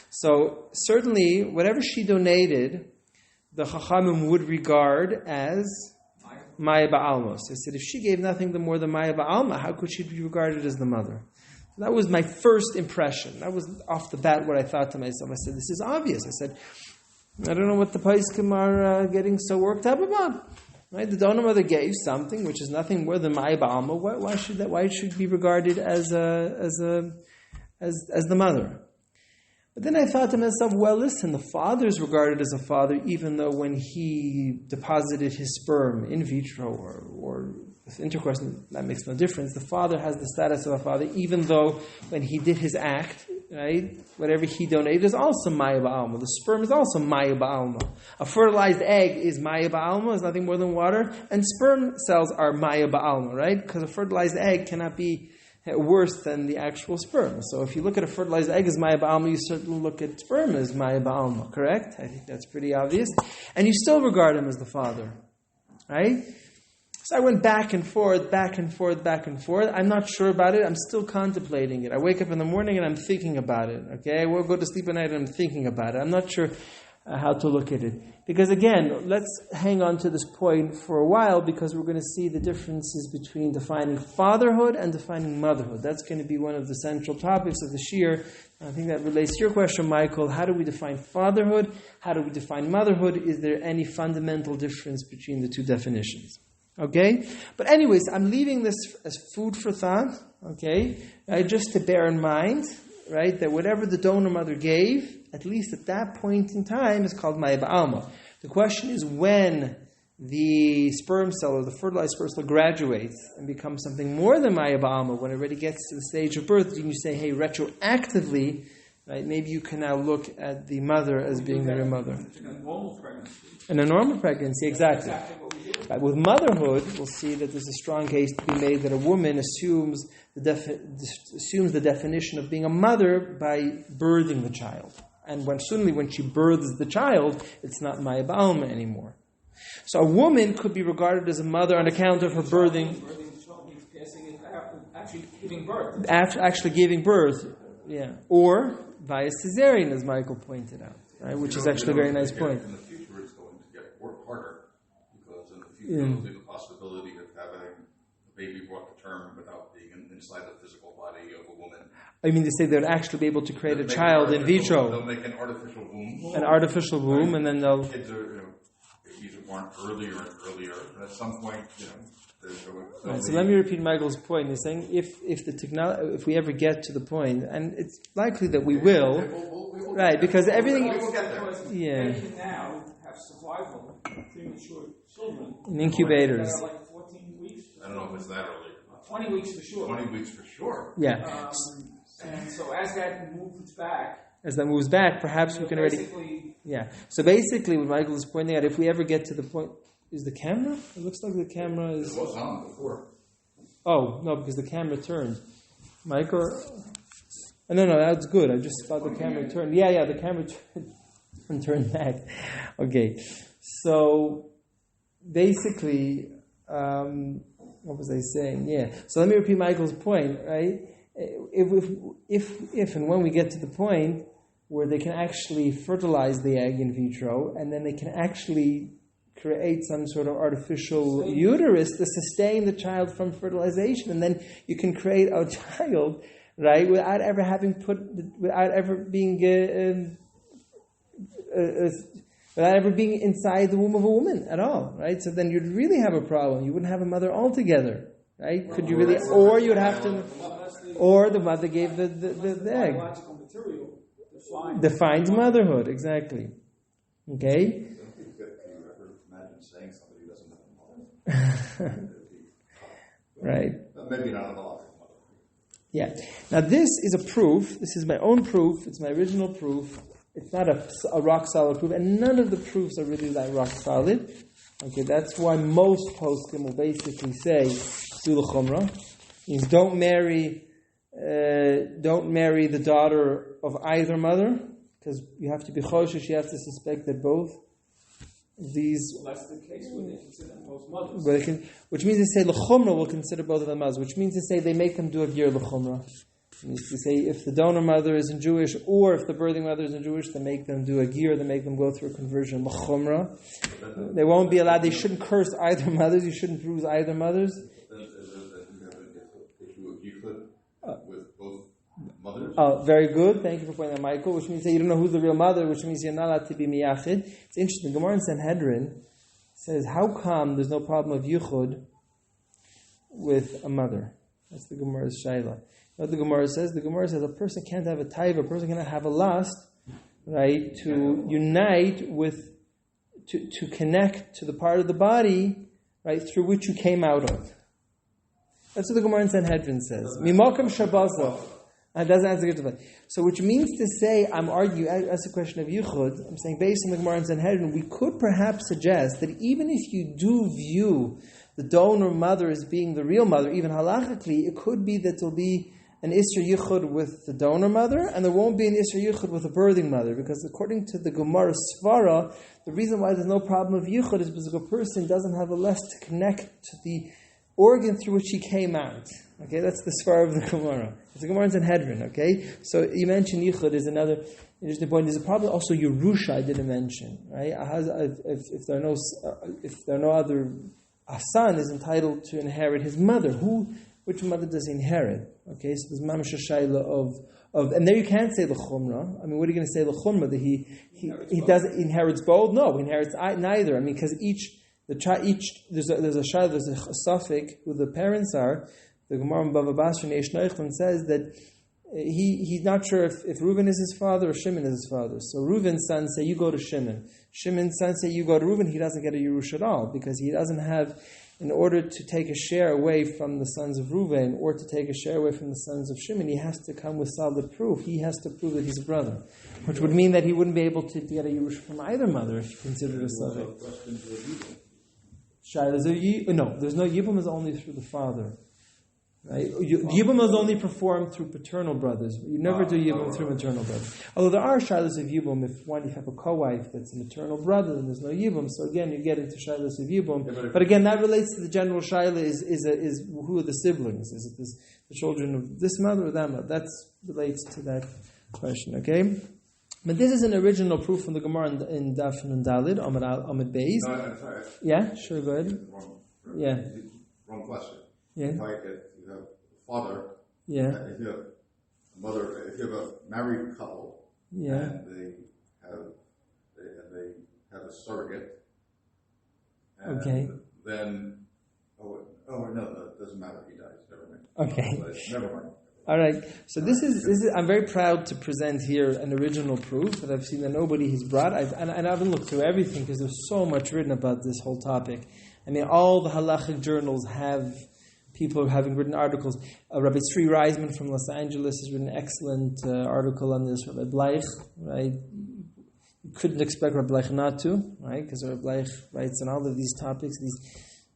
So certainly, whatever she donated, the Chachamim would regard as Maya Ba'alma. So I said, if she gave nothing more than Maya Ba'alma, how could she be regarded as the mother? So that was my first impression. That was off the bat what I thought to myself. I said, this is obvious. I said, I don't know what the Paiskim are getting so worked up about. Right? The donor mother gave something which is nothing more than Maya Ba'alma. Why should it be regarded as the mother? But then I thought to myself, well, listen, the father is regarded as a father even though when he deposited his sperm in vitro or with intercourse, that makes no difference. The father has the status of a father even though when he did his act, right, whatever he donated is also Maya Ba'alma. The sperm is also Maya Ba'alma. A fertilized egg is Maya Ba'alma, is nothing more than water, and sperm cells are Maya Ba'alma, right? Because a fertilized egg cannot be worse than the actual sperm. So if you look at a fertilized egg as Maya Ba'alma, you certainly look at sperm as Maya Ba'alma, correct? I think that's pretty obvious. And you still regard him as the father, right? So I went back and forth. I'm not sure about it. I'm still contemplating it. I wake up in the morning and I'm thinking about it. Okay, I will go to sleep at night and I'm thinking about it. I'm not sure how to look at it. Because again, let's hang on to this point for a while because we're going to see the differences between defining fatherhood and defining motherhood. That's going to be one of the central topics of the Shiur. I think that relates to your question, Michael. How do we define fatherhood? How do we define motherhood? Is there any fundamental difference between the two definitions? Okay? But anyways, I'm leaving this as food for thought, okay? Just to bear in mind, right, that whatever the donor mother gave, at least at that point in time, is called Maya Ba'alma. The question is when the sperm cell or the fertilized sperm cell graduates and becomes something more than Maya Ba'alma, when it already gets to the stage of birth, then you say, hey, retroactively, right, maybe you can now look at the mother as being their mother. In a normal pregnancy. In a normal pregnancy, exactly. Right, with motherhood, we'll see that there's a strong case to be made that a woman assumes the definition of being a mother by birthing the child. And when she births the child, it's not Maya Ba'alma anymore. So a woman could be regarded as a mother on account of her birthing. Actually giving birth. Actually giving birth, yeah. Or via cesarean, as Michael pointed out, right? Which is actually a very nice point. In the future, it's going to get harder because in the future, there'll be the possibility of having a baby brought to term without being inside the physical body of a woman. I mean, they say they'd actually be able to create a child in vitro. They'll make an artificial womb. An artificial womb, and then they'll... Kids are, babies are born earlier and earlier, but at some point, Right, so let me repeat Michael's point. He's saying if we ever get to the point, and it's likely that we will, right? Because everything, They can now have survival premature children in incubators. That are like 14 weeks. I don't know if it's that early. 20 weeks for sure. 20 weeks for sure. Yeah. And so as that moves back. As that moves back, perhaps we can already. Yeah. So basically, what Michael is pointing out, if we ever get to the point. Is the camera? It looks like the camera is... It was on before. Oh, no, because the camera turned. Michael... Oh, no, that's good. I just thought the camera turned. Yeah, the camera turned back. Okay. So, basically, what was I saying? Yeah. So let me repeat Michael's point, right? If and when we get to the point where they can actually fertilize the egg in vitro, and then they can actually create some sort of artificial uterus to sustain the child from fertilization, and then you can create a child, right, without ever being inside the womb of a woman at all, right? So then you'd really have a problem. You wouldn't have a mother altogether, right? Could you really, or you'd have to, or the mother gave the egg. Biological material Defines motherhood, exactly. Okay? Imagine saying somebody who doesn't have a mother. Right. Maybe not a lot. Yeah. Now this is a proof. This is my own proof. It's my original proof. It's not a rock solid proof, and none of the proofs are really that rock solid. Okay, that's why most poskim will basically say Sul Chumrah means don't marry the daughter of either mother, because you have to be choshesh. You have to suspect that both of these. Well, that's the case when they consider both mothers. Which means they say l'chumrah will consider both of them mothers. Which means to say they make them do a gir l'chumrah. Means to say if the donor mother isn't Jewish, or if the birthing mother isn't Jewish, they make them do a gir. They make them go through a conversion l'chumrah. They won't be allowed. They shouldn't curse either mothers. You shouldn't bruise either mothers. With both mothers? Oh, very good. Thank you for pointing out, Michael. Which means that you don't know who's the real mother, which means you're not allowed to be miyachid. It's interesting. Gemara in Sanhedrin says, how come there's no problem of yichud with a mother? That's the Gemara's shayla. You know what the Gemara says? The Gemara says a person can't have a taiva, a person cannot have a lust, right, to unite with, to connect to the part of the body, right, through which you came out of. That's what the Gemara in Sanhedrin says. Mimakam shabaza. That doesn't answer the question. So, which means to say, I'm arguing, as a question of yichud, I'm saying based on the Gemara in Sanhedrin, we could perhaps suggest that even if you do view the donor mother as being the real mother, even halachically, it could be that there'll be an Isser Yichud with the donor mother, and there won't be an Isser Yichud with the birthing mother, because according to the Gemara Svara, the reason why there's no problem of Yichud is because a person doesn't have a less to connect to the organ through which he came out. Okay, that's the Svara of the Gemara. It's the Gemara in Sanhedrin, okay? So you mentioned Yichud is another interesting point. There's a problem also Yerusha I didn't mention, right? If there are no other, a son is entitled to inherit his mother. Which mother does he inherit? Okay, so there's mamash shayla of, and there you can't say the chumrah. I mean, what are you going to say the chumrah that he inherits both? No, he inherits neither. I mean, because there's a shayla, there's a suffix who the parents are. The Gemara in Bava Basra Neish Neuchlan says that he's not sure if Reuven is his father or Shimon is his father. So Reuven's sons say you go to Shimon. Shimon's sons say you go to Reuven. He doesn't get a Yerush at all because he doesn't have. In order to take a share away from the sons of Reuven or to take a share away from the sons of Shimon, he has to come with solid proof. He has to prove that he's a brother, which would mean that he wouldn't be able to get a Yerush from either mother if you consider it a Savik. No, there's no Yibum is only through the father. Right? Yibum is only performed through paternal brothers. You never do Yibum through maternal brothers. Although there are shilas of Yibum, if you have a co-wife that's a maternal brother, then there's no Yibum. So again, you get into shilas of Yibum. But again, that relates to the general shaila is who are the siblings? Is it the children of this mother or that mother? That relates to that question, okay? But this is an original proof from the Gemara in Daf and Dalid, Amid Beis. No, I'm sorry. Yeah, sure, go ahead. Wrong question. Yeah. If you have a father, yeah. If you have a mother, if you have a married couple, yeah. And they have a surrogate, and okay. Then no, it doesn't matter. He dies. Never mind. Okay. Never mind. All right. So this is. I'm very proud to present here an original proof that I've seen that nobody has brought. I haven't looked through everything because there's so much written about this whole topic. I mean, all the halachic journals have people having written articles. Rabbi Tzri Reisman from Los Angeles has written an excellent article on this. Rabbi Bleich, right? You couldn't expect Rabbi Bleich not to, right? Because Rabbi Bleich writes on all of these topics, these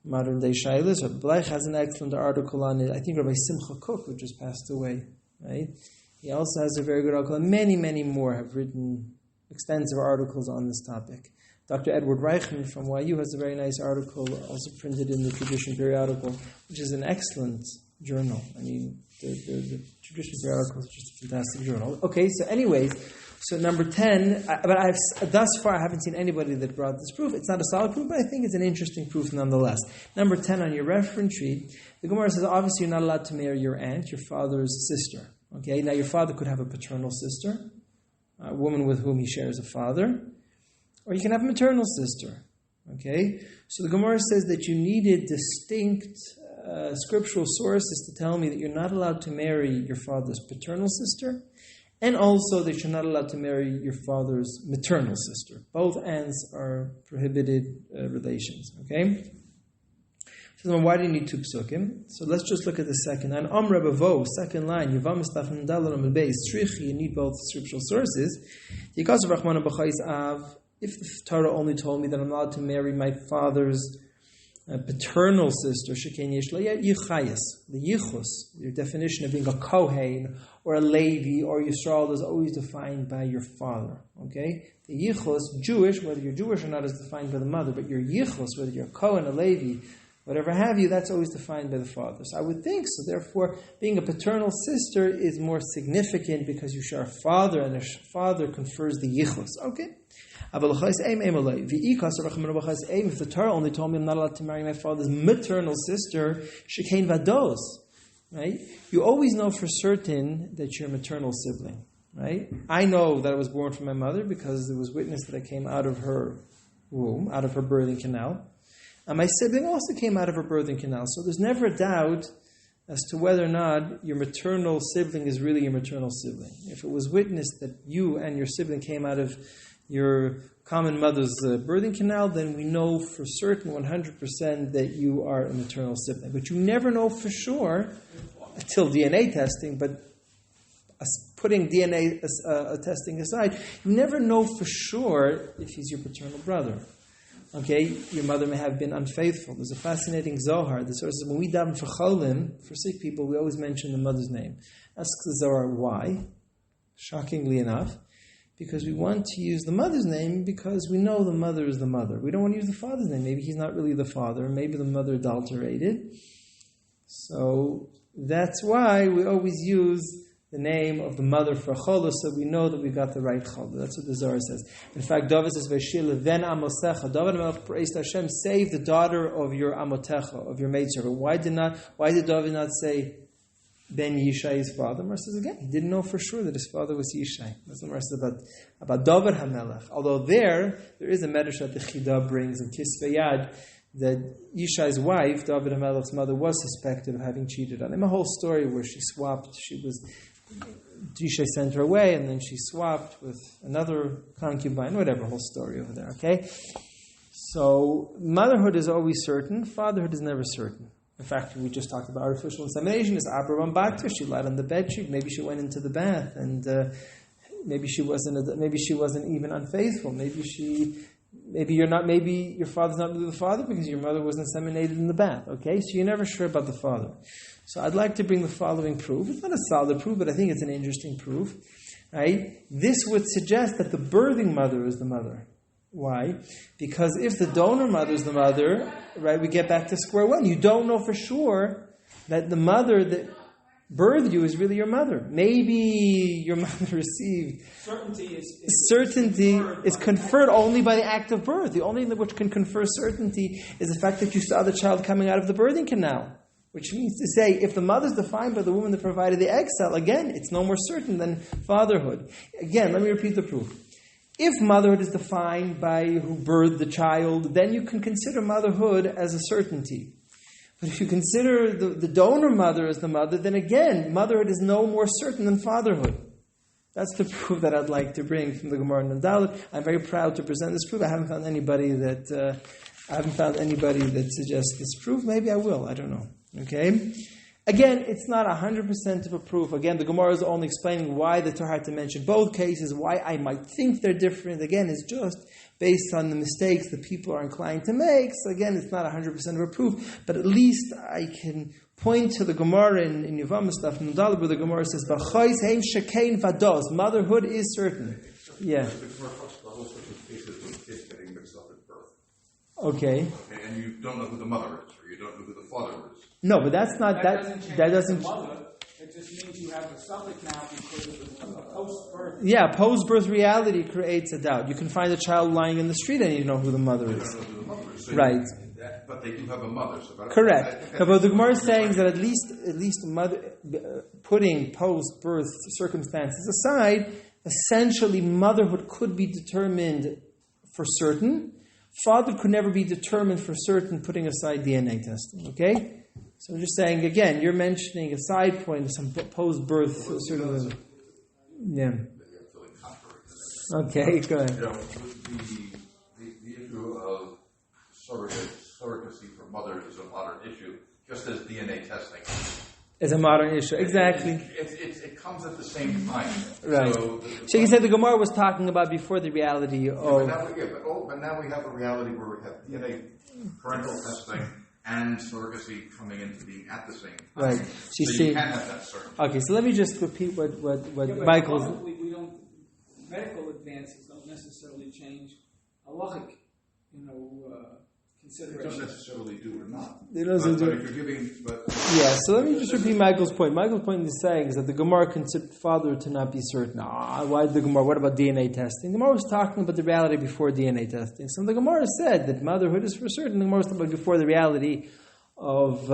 modern day shaylas. Rabbi Bleich has an excellent article on it. I think Rabbi Simcha Cook, who just passed away, right? He also has a very good article, and many, many more have written extensive articles on this topic. Dr. Edward Reichman from YU has a very nice article, also printed in the Tradition Periodical, which is an excellent journal. I mean, the Tradition Periodical is just a fantastic journal. Okay, so anyways, so number 10, but thus far I haven't seen anybody that brought this proof. It's not a solid proof, but I think it's an interesting proof nonetheless. Number 10 on your reference sheet, the Gemara says, obviously you're not allowed to marry your aunt, your father's sister. Okay, now your father could have a paternal sister, a woman with whom he shares a father, or you can have a maternal sister. Okay? So the Gemara says that you needed distinct scriptural sources to tell me that you're not allowed to marry your father's paternal sister, and also that you're not allowed to marry your father's maternal sister. Both ends are prohibited relations. Okay? So why do you need two psukim? So let's just look at the second. On Rabbi, second line, you need both scriptural sources. If the Torah only told me that I'm allowed to marry my father's paternal sister, the yichus, your definition of being a kohen or a Levi or Yisrael is always defined by your father. Okay, the yichus, Jewish, whether you're Jewish or not, is defined by the mother, but your yichus, whether you're a kohen, a Levi, whatever have you, that's always defined by the father. So I would think so. Therefore, being a paternal sister is more significant because you share a father, and a father confers the yichus. Okay. If the Torah only told me I'm not allowed to marry my father's maternal sister, shekain vados, right? You always know for certain that you're a maternal sibling, right? I know that I was born from my mother because it was witnessed that I came out of her womb, out of her birthing canal. And my sibling also came out of her birthing canal. So there's never a doubt as to whether or not your maternal sibling is really your maternal sibling. If it was witnessed that you and your sibling came out of your common mother's birthing canal, then we know for certain 100% that you are a maternal sibling. But you never know for sure until DNA testing, but putting DNA testing aside, you never know for sure if he's your paternal brother. Okay, your mother may have been unfaithful. There's a fascinating Zohar. The source says when we daven for cholim, for sick people, we always mention the mother's name. Ask the Zohar why. Shockingly enough, because we want to use the mother's name because we know the mother is the mother. We don't want to use the father's name. Maybe he's not really the father. Maybe the mother adulterated. So that's why we always use the name of the mother for cholah, so we know that we got the right cholah. That's what the Zohar says. In fact, David says, "Veshil ven amosecha." David HaMelech praised Hashem, save the daughter of your amotecha, of your maidservant. Why did David not say Ben Yishai's father? Mar says again, he didn't know for sure that his father was Yishai. That's what Mar says about David HaMelech. Although there is a medrash that the Chida brings in Kisvei Yad that Yishai's wife, David HaMelech's mother, was suspected of having cheated on him. A whole story where she swapped. Yishai sent her away, and then she swapped with another concubine. Whatever, whole story over there. Okay, so motherhood is always certain. Fatherhood is never certain. In fact, we just talked about artificial insemination. It's Abraham Bakta. She lied on the bedsheet. Maybe she went into the bath, and maybe she wasn't even unfaithful. Maybe your father's not really the father because your mother was inseminated in the bath. Okay, so you're never sure about the father. So I'd like to bring the following proof. It's not a solid proof, but I think it's an interesting proof. Right? This would suggest that the birthing mother is the mother. Why? Because if the donor mother is the mother, right, we get back to square one. You don't know for sure that the mother that birthed you is really your mother. Maybe your mother received... Certainty is conferred only by the act of birth. The only thing which can confer certainty is the fact that you saw the child coming out of the birthing canal. Which means to say, if the mother is defined by the woman that provided the egg cell, again, it's no more certain than fatherhood. Again, let me repeat the proof. If motherhood is defined by who birthed the child, then you can consider motherhood as a certainty. But if you consider the donor mother as the mother, then again, motherhood is no more certain than fatherhood. That's the proof that I'd like to bring from the Gemara in Dalet. I'm very proud to present this proof. I haven't found anybody that suggests this proof. Maybe I will. I don't know. Okay? Again, it's not 100% of a proof. Again, the Gemara is only explaining why the Torah had to mention both cases, why I might think they're different. Again, it's just based on the mistakes that people are inclined to make. So again, it's not 100% of a proof, but at least I can point to the Gemara in Yevamah stuff in Nudal, where the Gemara says, "B'chayis heim shekain vados." Motherhood is certain. Yeah. Okay. And you don't know who the mother is, or you don't know who the father is. No, but that's not that doesn't. It just means you have a suffix now because of a post-birth. Yeah, post-birth reality creates a doubt. You can find a child lying in the street and you know who the mother is. You don't know who the mother is. So right. But they do have a mother. So correct. But the Gemara is saying that at least mother, putting post-birth circumstances aside, essentially motherhood could be determined for certain. Father could never be determined for certain, putting aside DNA testing. Okay? So I'm just saying, again, you're mentioning a side point, some post-birth sort of... Yeah. Okay, go ahead. You know, the issue of surrogacy for mothers is a modern issue, just as DNA testing. It's a modern issue, exactly. It comes at the same time. Right. So you said the Gemara was talking about before the reality of... But now we have a reality where we have DNA parental testing and surrogacy coming into being at the same time. Right. So you can have that certainty. Okay, so let me just repeat what Michael's... Medical advances don't necessarily change halachic, considerations. They don't necessarily do or not. They don't do. If you're giving, yeah, so let me just repeat Michael's point. Michael's point is saying is that the Gemara considered father to not be certain. Why did the Gemara? What about DNA testing? The Gemara was talking about the reality before DNA testing. So the Gemara said that motherhood is for certain. The Gemara was talking about before the reality of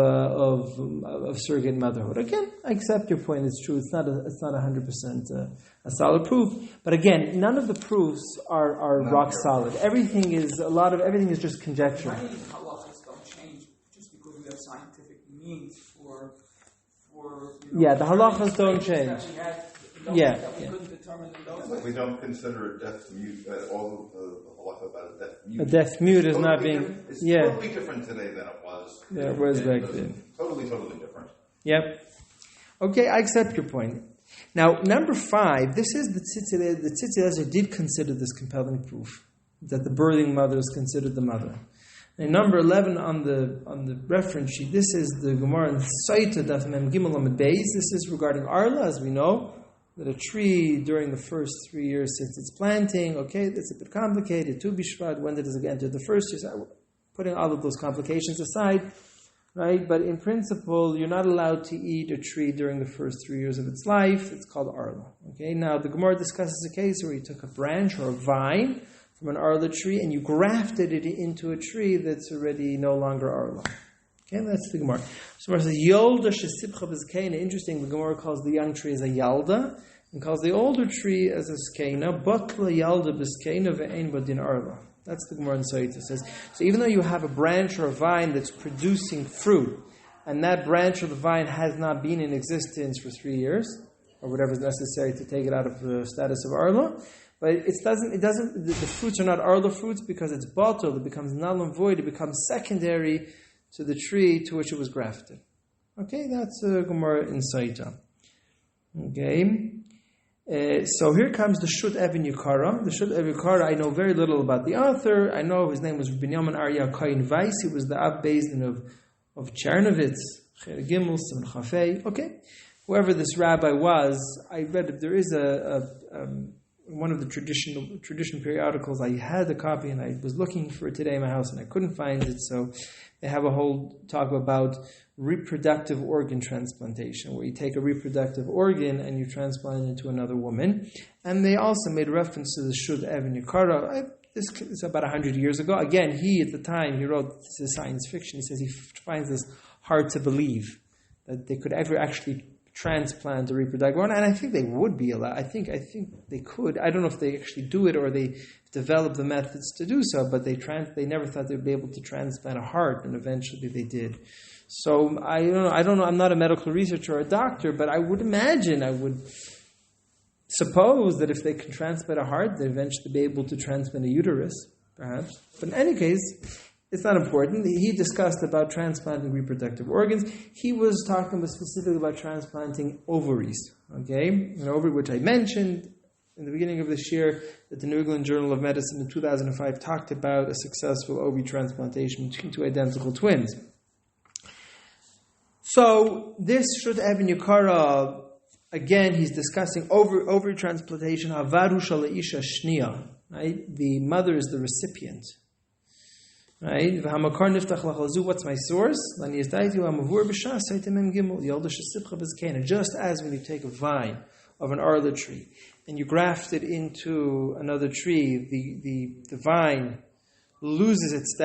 surrogate motherhood. Again, I accept your point. It's true. It's not 100% a solid proof. But again, none of the proofs are rock solid. Everything is just conjecture. Many halachas don't change just because we have scientific means for the halachas don't change. We don't consider a death mute. All of the halacha about a death mute. A death mute is not being. It's totally different today than it was. Yeah, it was back then. Totally different. Yep. Okay, I accept your point. Now, number 5, this is the Tzitzi did consider this compelling proof that the birthing mother is considered the mother. And number 11 on the reference sheet, this is the Gemara in Saita Daf Mem Gimel Amud Beis. This is regarding Arla, as we know, that a tree during the first 3 years since its planting, okay, that's a bit complicated. Tu Bishvat, when does it enter the first year? So putting all of those complications aside, right? But in principle, you're not allowed to eat a tree during the first 3 years of its life. It's called Arla. Okay, now the Gemara discusses a case where you took a branch or a vine from an Arla tree and you grafted it into a tree that's already no longer Arla. Okay, that's the Gemara. So it says, Yolda shesipcha b'zkeina. Interesting, the Gemara calls the young tree as a Yalda and calls the older tree as a Skeina. Batla Yalda b'zkeina ve'ein badin Arla. That's the Gemara in Saita. It says, so even though you have a branch or a vine that's producing fruit, and that branch or the vine has not been in existence for 3 years, or whatever is necessary to take it out of the status of Arla, but the fruits are not Arla fruits because it's bottled, it becomes null and void, it becomes secondary to the tree to which it was grafted. Okay, that's Gemara in Saita. Okay. So here comes the Shut Even Yikara. The Shut Even Yikara, I know very little about the author. I know his name was Binyamin Arya Kain Weiss. He was the Ab Bezdin of Chernovitz, Cher Gimel, Simon Chafei. Okay. Whoever this rabbi was, I read that there is one of the tradition periodicals. I had a copy and I was looking for it today in my house and I couldn't find it. So they have a whole talk about reproductive organ transplantation, where you take a reproductive organ and you transplant it into another woman. And they also made reference to the Shud Even Yikara. This is about 100 years ago. Again, at the time, he wrote, this is science fiction. He says he finds this hard to believe that they could ever actually transplant a reproductive organ. And I think they would be allowed. I think they could. I don't know if they actually do it or they develop the methods to do so, but they never thought they'd be able to transplant a heart, and eventually they did. So I don't know. I'm not a medical researcher or a doctor, but I would suppose that if they can transplant a heart, they'd eventually be able to transplant a uterus, perhaps. But in any case, it's not important. He discussed about transplanting reproductive organs. He was talking specifically about transplanting ovaries. Okay, an ovary, which I mentioned in the beginning of this year, that the New England Journal of Medicine in 2005 talked about a successful ovary transplantation between 2 identical twins. So this Shud Even Yikara, again, he's discussing ovary transplantation. Havaru shalaisha shniya. Right, the mother is the recipient. Right, what's my source? Just as when you take a vine of an Arla tree and you graft it into another tree, the vine loses its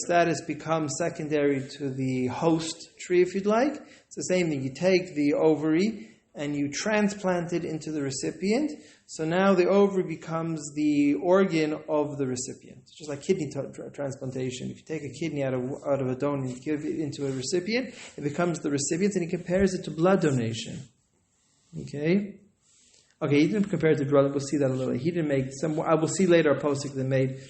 status becomes secondary to the host tree, if you'd like. It's the same thing. You take the ovary and you transplant it into the recipient. So now the ovary becomes the organ of the recipient. It's just like kidney transplantation. If you take a kidney out of a donor and you give it into a recipient, it becomes the recipient, and he compares it to blood donation. Okay, he didn't compare it to blood. We'll see that a little. He didn't make some. I will see later a posik that made.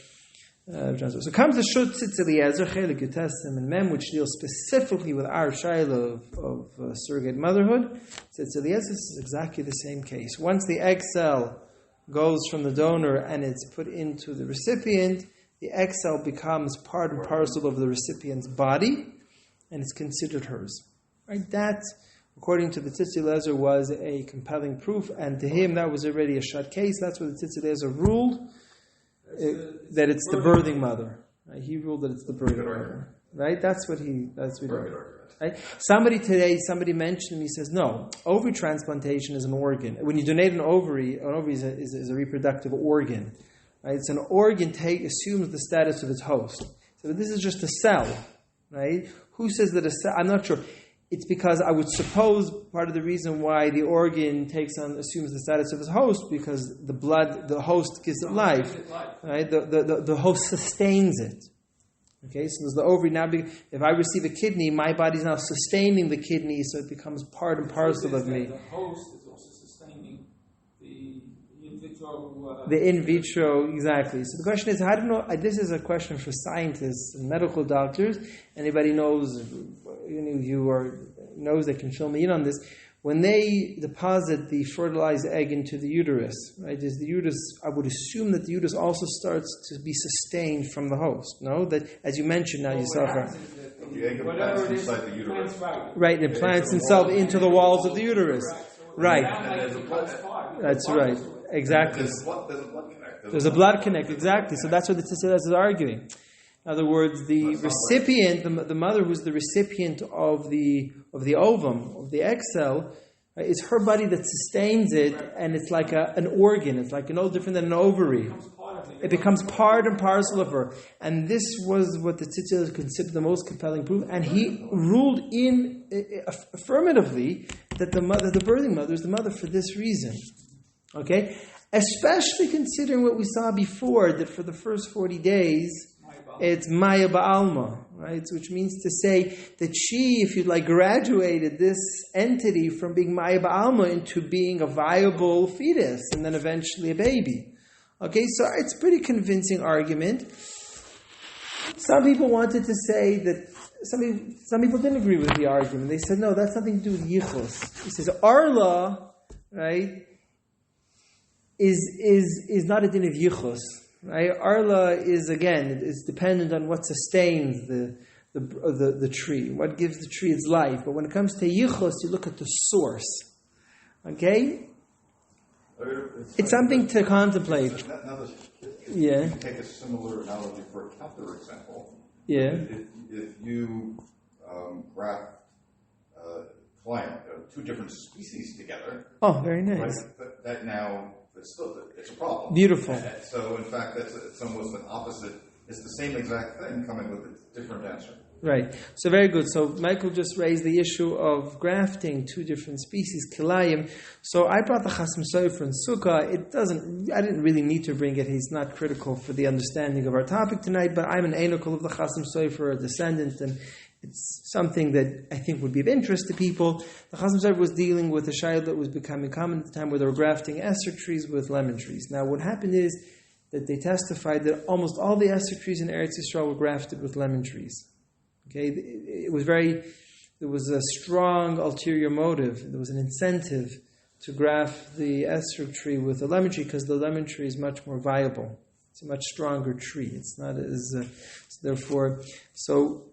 So comes the Shut Tzitz Eliezer Chelik Yutesim and Mem, which deals specifically with our shaila of surrogate motherhood. Tzitz Eliezer is exactly the same case. Once the egg cell goes from the donor and it's put into the recipient, the egg cell becomes part and parcel of the recipient's body, and it's considered hers. Right? That, according to the Tzitz Eliezer, was a compelling proof, and to him that was already a shut case. That's what the Tzitz Eliezer ruled. That it's the birthing mother. Right? He ruled that it's the birthing mother. Right? That's what he ruled. Right? Somebody mentioned to me, says, no, ovary transplantation is an organ. When you donate an ovary is a reproductive organ. Right? It's an organ assumes the status of its host. So this is just a cell. Right? Who says that a cell? I'm not sure. It's because I would suppose part of the reason why the organ assumes the status of its host, because the host gives it life, right? The host sustains it. Okay, so there's the ovary now. If I receive a kidney, my body's now sustaining the kidney, so it becomes part and parcel of me. The host is also sustaining the in vitro. The in vitro, exactly. So the question is, how do you know? This is a question for scientists and medical doctors. Anybody knows? Knows they can fill me in on this. When they deposit the fertilized egg into the uterus, right? Is the uterus? I would assume that the uterus also starts to be sustained from the host. No, that as you mentioned now yourself. The egg implants inside the uterus. Right, it implants itself into the walls of the uterus. Right. That's right. Exactly. There's a blood connect. Exactly. So that's what the Tzitz Eliezer is arguing. In other words, the recipient, the mother who's the recipient of the ovum, of the egg cell, is her body that sustains it, and it's like an organ. It's like no different than an ovary. It becomes part and parcel of her. And this was what the Tzitz Eliezer considered the most compelling proof, and he ruled affirmatively that the birthing mother is the mother for this reason. Okay? Especially considering what we saw before, that for the first 40 days, it's Maya Ba'alma, right? Which means to say that she, if you'd like, graduated this entity from being Maya Ba'alma into being a viable fetus and then eventually a baby. Okay, so it's a pretty convincing argument. Some people wanted to say that, some people didn't agree with the argument. They said, no, that's nothing to do with Yichus. He says, Arla, right, is not a din of Yichus. Right? Arla is dependent on what sustains the tree, what gives the tree its life. But when it comes to yichus, you look at the source. Okay, it's something to contemplate. You take a similar analogy for a counter example. Yeah. If you graft two different species together. Oh, very nice. Right, that now. It's a problem. Beautiful. So, in fact, it's almost an opposite. It's the same exact thing coming with a different answer. Right. So, very good. So, Michael just raised the issue of grafting two different species, kilayim. So, I brought the Chasam Sofer and Sukkah. I didn't really need to bring it. He's not critical for the understanding of our topic tonight, but I'm an Einokol of the Chasam Sofer, a descendant, and it's something that I think would be of interest to people. The Chasam Sofer was dealing with a shayla that was becoming common at the time where they were grafting Esther trees with lemon trees. Now, what happened is that they testified that almost all the Esther trees in Eretz Yisrael were grafted with lemon trees. Okay, there was a strong ulterior motive. There was an incentive to graft the Esther tree with a lemon tree because the lemon tree is much more viable. It's a much stronger tree. It's not as therefore. So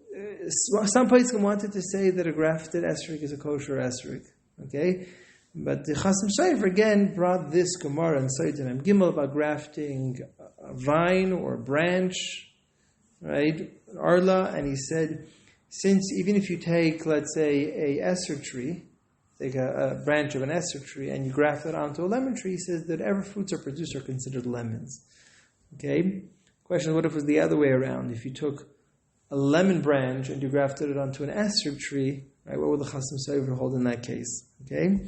some places wanted to say that a grafted esrog is a kosher esrog. Okay, but the Chasam Sofer again brought this Gemara and Seidim Mem Gimel about grafting a vine or a branch, right? Arla, and he said, since even if you take, let's say, a esrog tree, take a branch of an esrog tree, and you graft it onto a lemon tree, he says that whatever fruits are produced are considered lemons. Okay? Question: what if it was the other way around? If you took a lemon branch and you grafted it onto an esrog tree, right? What would the Chasam Sofer hold in that case? Okay?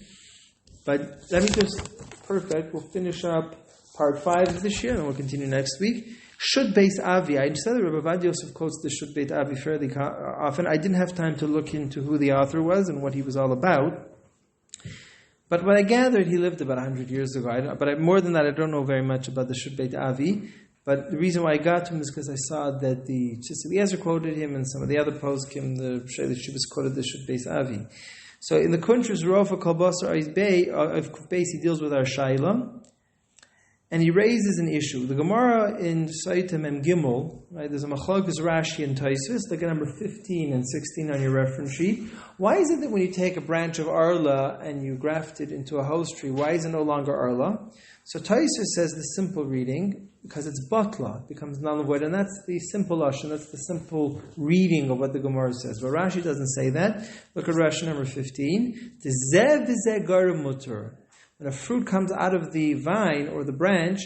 But let me just, perfect, we'll finish up part 5 of this year, and we'll continue next week. Shud Beis Avi. I said that Rabbi Yosef quotes the Shud Beis Avi fairly often. I didn't have time to look into who the author was and what he was all about. But what I gathered, he lived about 100 years ago. More than that, I don't know very much about the Shud Beis Avi. But the reason why I got to him is because I saw that the Tzitz Eliezer quoted him, and some of the other poskim, the Shayla Shuvas quoted the Shud Beis Avi. So in the Kuntrus Rofa Kolbasar of Beis, he deals with our Shayla. And he raises an issue. The Gemara in Saitim Mem Gimel, right? There's a Machlokes Rashi and Tosfos. Look at number 15 and 16 on your reference sheet. Why is it that when you take a branch of Arla and you graft it into a host tree, why is it no longer Arla? So Tosfos says the simple reading, because it's Batla, it becomes null and void, and that's the simple Lashon, that's the simple reading of what the Gemara says. But Rashi doesn't say that. Look at Rashi number 15. The Zev v'zeh garim muter. When a fruit comes out of the vine or the branch,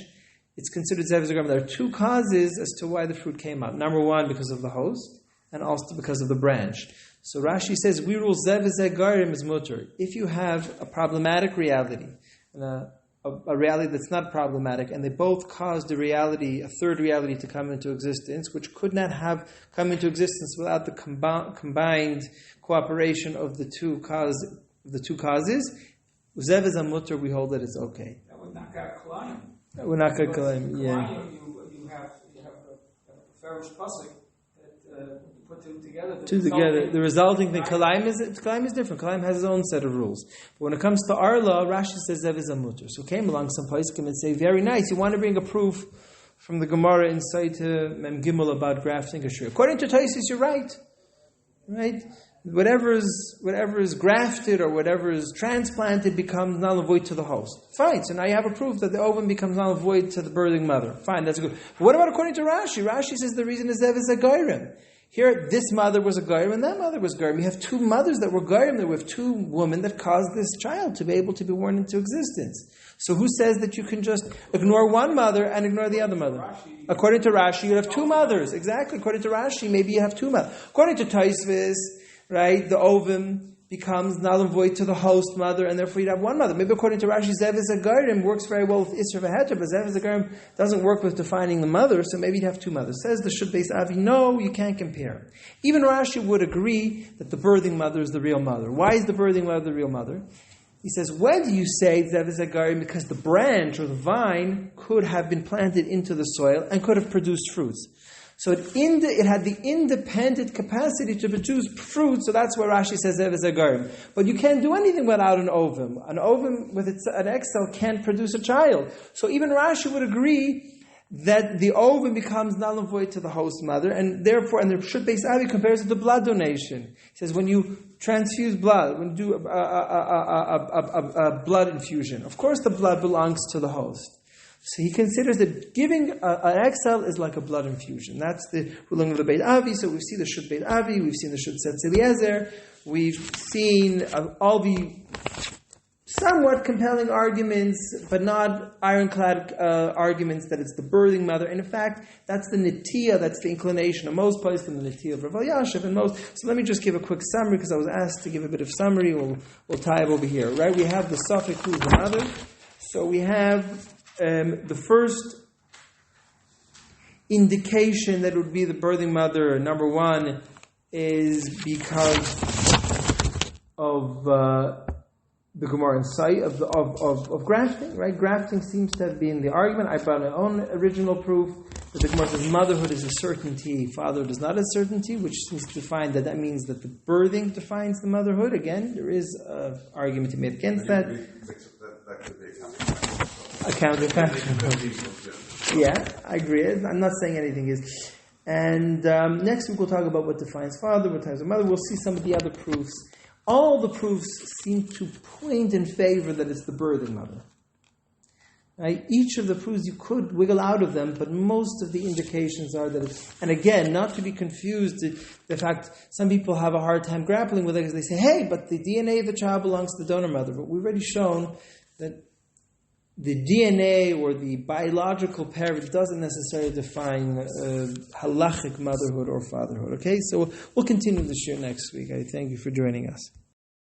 it's considered zev v'zeh garim. There are two causes as to why the fruit came out. Number one, because of the host, and also because of the branch. So Rashi says, we rule zev v'zeh garim is muter. If you have a problematic reality, and a reality that's not problematic, and they both caused a third reality to come into existence, which could not have come into existence without the combined cooperation of the two causes. Zev is a mutter, we hold that it's okay. That would knock out Kalayim. That would knock out Kalayim, yeah. You have a Farish Pasuk that you put two together. The resulting thing, Kalayim is different. Kalayim has its own set of rules. But when it comes to Arla, Rashi says Zev is a mutter. So came along some poskim and say, very nice, you want to bring a proof from the Gemara inside Mem Gimel about grafting a shiur. According to Tosfos, you're right. Right? Whatever is grafted or whatever is transplanted becomes null and void to the host. Fine, so now you have a proof that the ovum becomes null and void to the birthing mother. Fine, that's good. But what about according to Rashi? Rashi says the reason is Zev is a gairim. Here, this mother was a gairim and that mother was gairim. You have two mothers that were gairim. There were two women that caused this child to be able to be born into existence. So who says that you can just ignore one mother and ignore the other mother? According to Rashi, you have two mothers. Exactly. According to Rashi, maybe you have two mothers. According to Tosfos, right, the ovum becomes null and void to the host mother, and therefore you'd have one mother. Maybe according to Rashi, Zev is a garim works very well with Isra v'Heter, but Zev is a garim doesn't work with defining the mother, so maybe you'd have two mothers. Says the Shud Beis Avi, no, you can't compare. Even Rashi would agree that the birthing mother is the real mother. Why is the birthing mother the real mother? He says, when do you say Zev is a garim? Because the branch or the vine could have been planted into the soil and could have produced fruits. So it had the independent capacity to produce fruit, so that's why Rashi says Zev is a garim. But you can't do anything without an ovum. An ovum with an egg cell can't produce a child. So even Rashi would agree that the ovum becomes null and void to the host mother, and therefore, and the Shud Beis Avi compares it to blood donation. He says when you transfuse blood, when you do a blood infusion, of course the blood belongs to the host. So he considers that giving an egg cell is like a blood infusion. That's the ruling of the Beit Avi. So we've seen the Shud Beit Avi, we've seen the Shud Tzitz Eliezer, we've seen all the somewhat compelling arguments, but not ironclad arguments that it's the birthing mother. And in fact, that's the nitiyah, that's the inclination of most places, and the nitiyah of Rav Elyashiv and most. So let me just give a quick summary, because I was asked to give a bit of summary. We'll tie it over here. Right? We have the suffix who's the mother. So we have the first indication that would be the birthing mother, number one, is because of the Gemara insight of grafting, right? Grafting seems to have been the argument. I brought my own original proof that the Gemara says motherhood is a certainty, fatherhood is not a certainty, which seems to define that means that the birthing defines the motherhood. Again, there is an argument to be made against that. That could be a counterfactual. Yeah, I agree. I'm not saying anything is. And next week we'll talk about what defines father, what defines mother. We'll see some of the other proofs. All the proofs seem to point in favor that it's the birthing mother. Right? Each of the proofs you could wiggle out of them, but most of the indications are that it's... And again, not to be confused, the fact some people have a hard time grappling with it because they say, hey, but the DNA of the child belongs to the donor mother. But we've already shown that the DNA or the biological parent doesn't necessarily define halachic motherhood or fatherhood. Okay, so we'll continue this year next week. I thank you for joining us.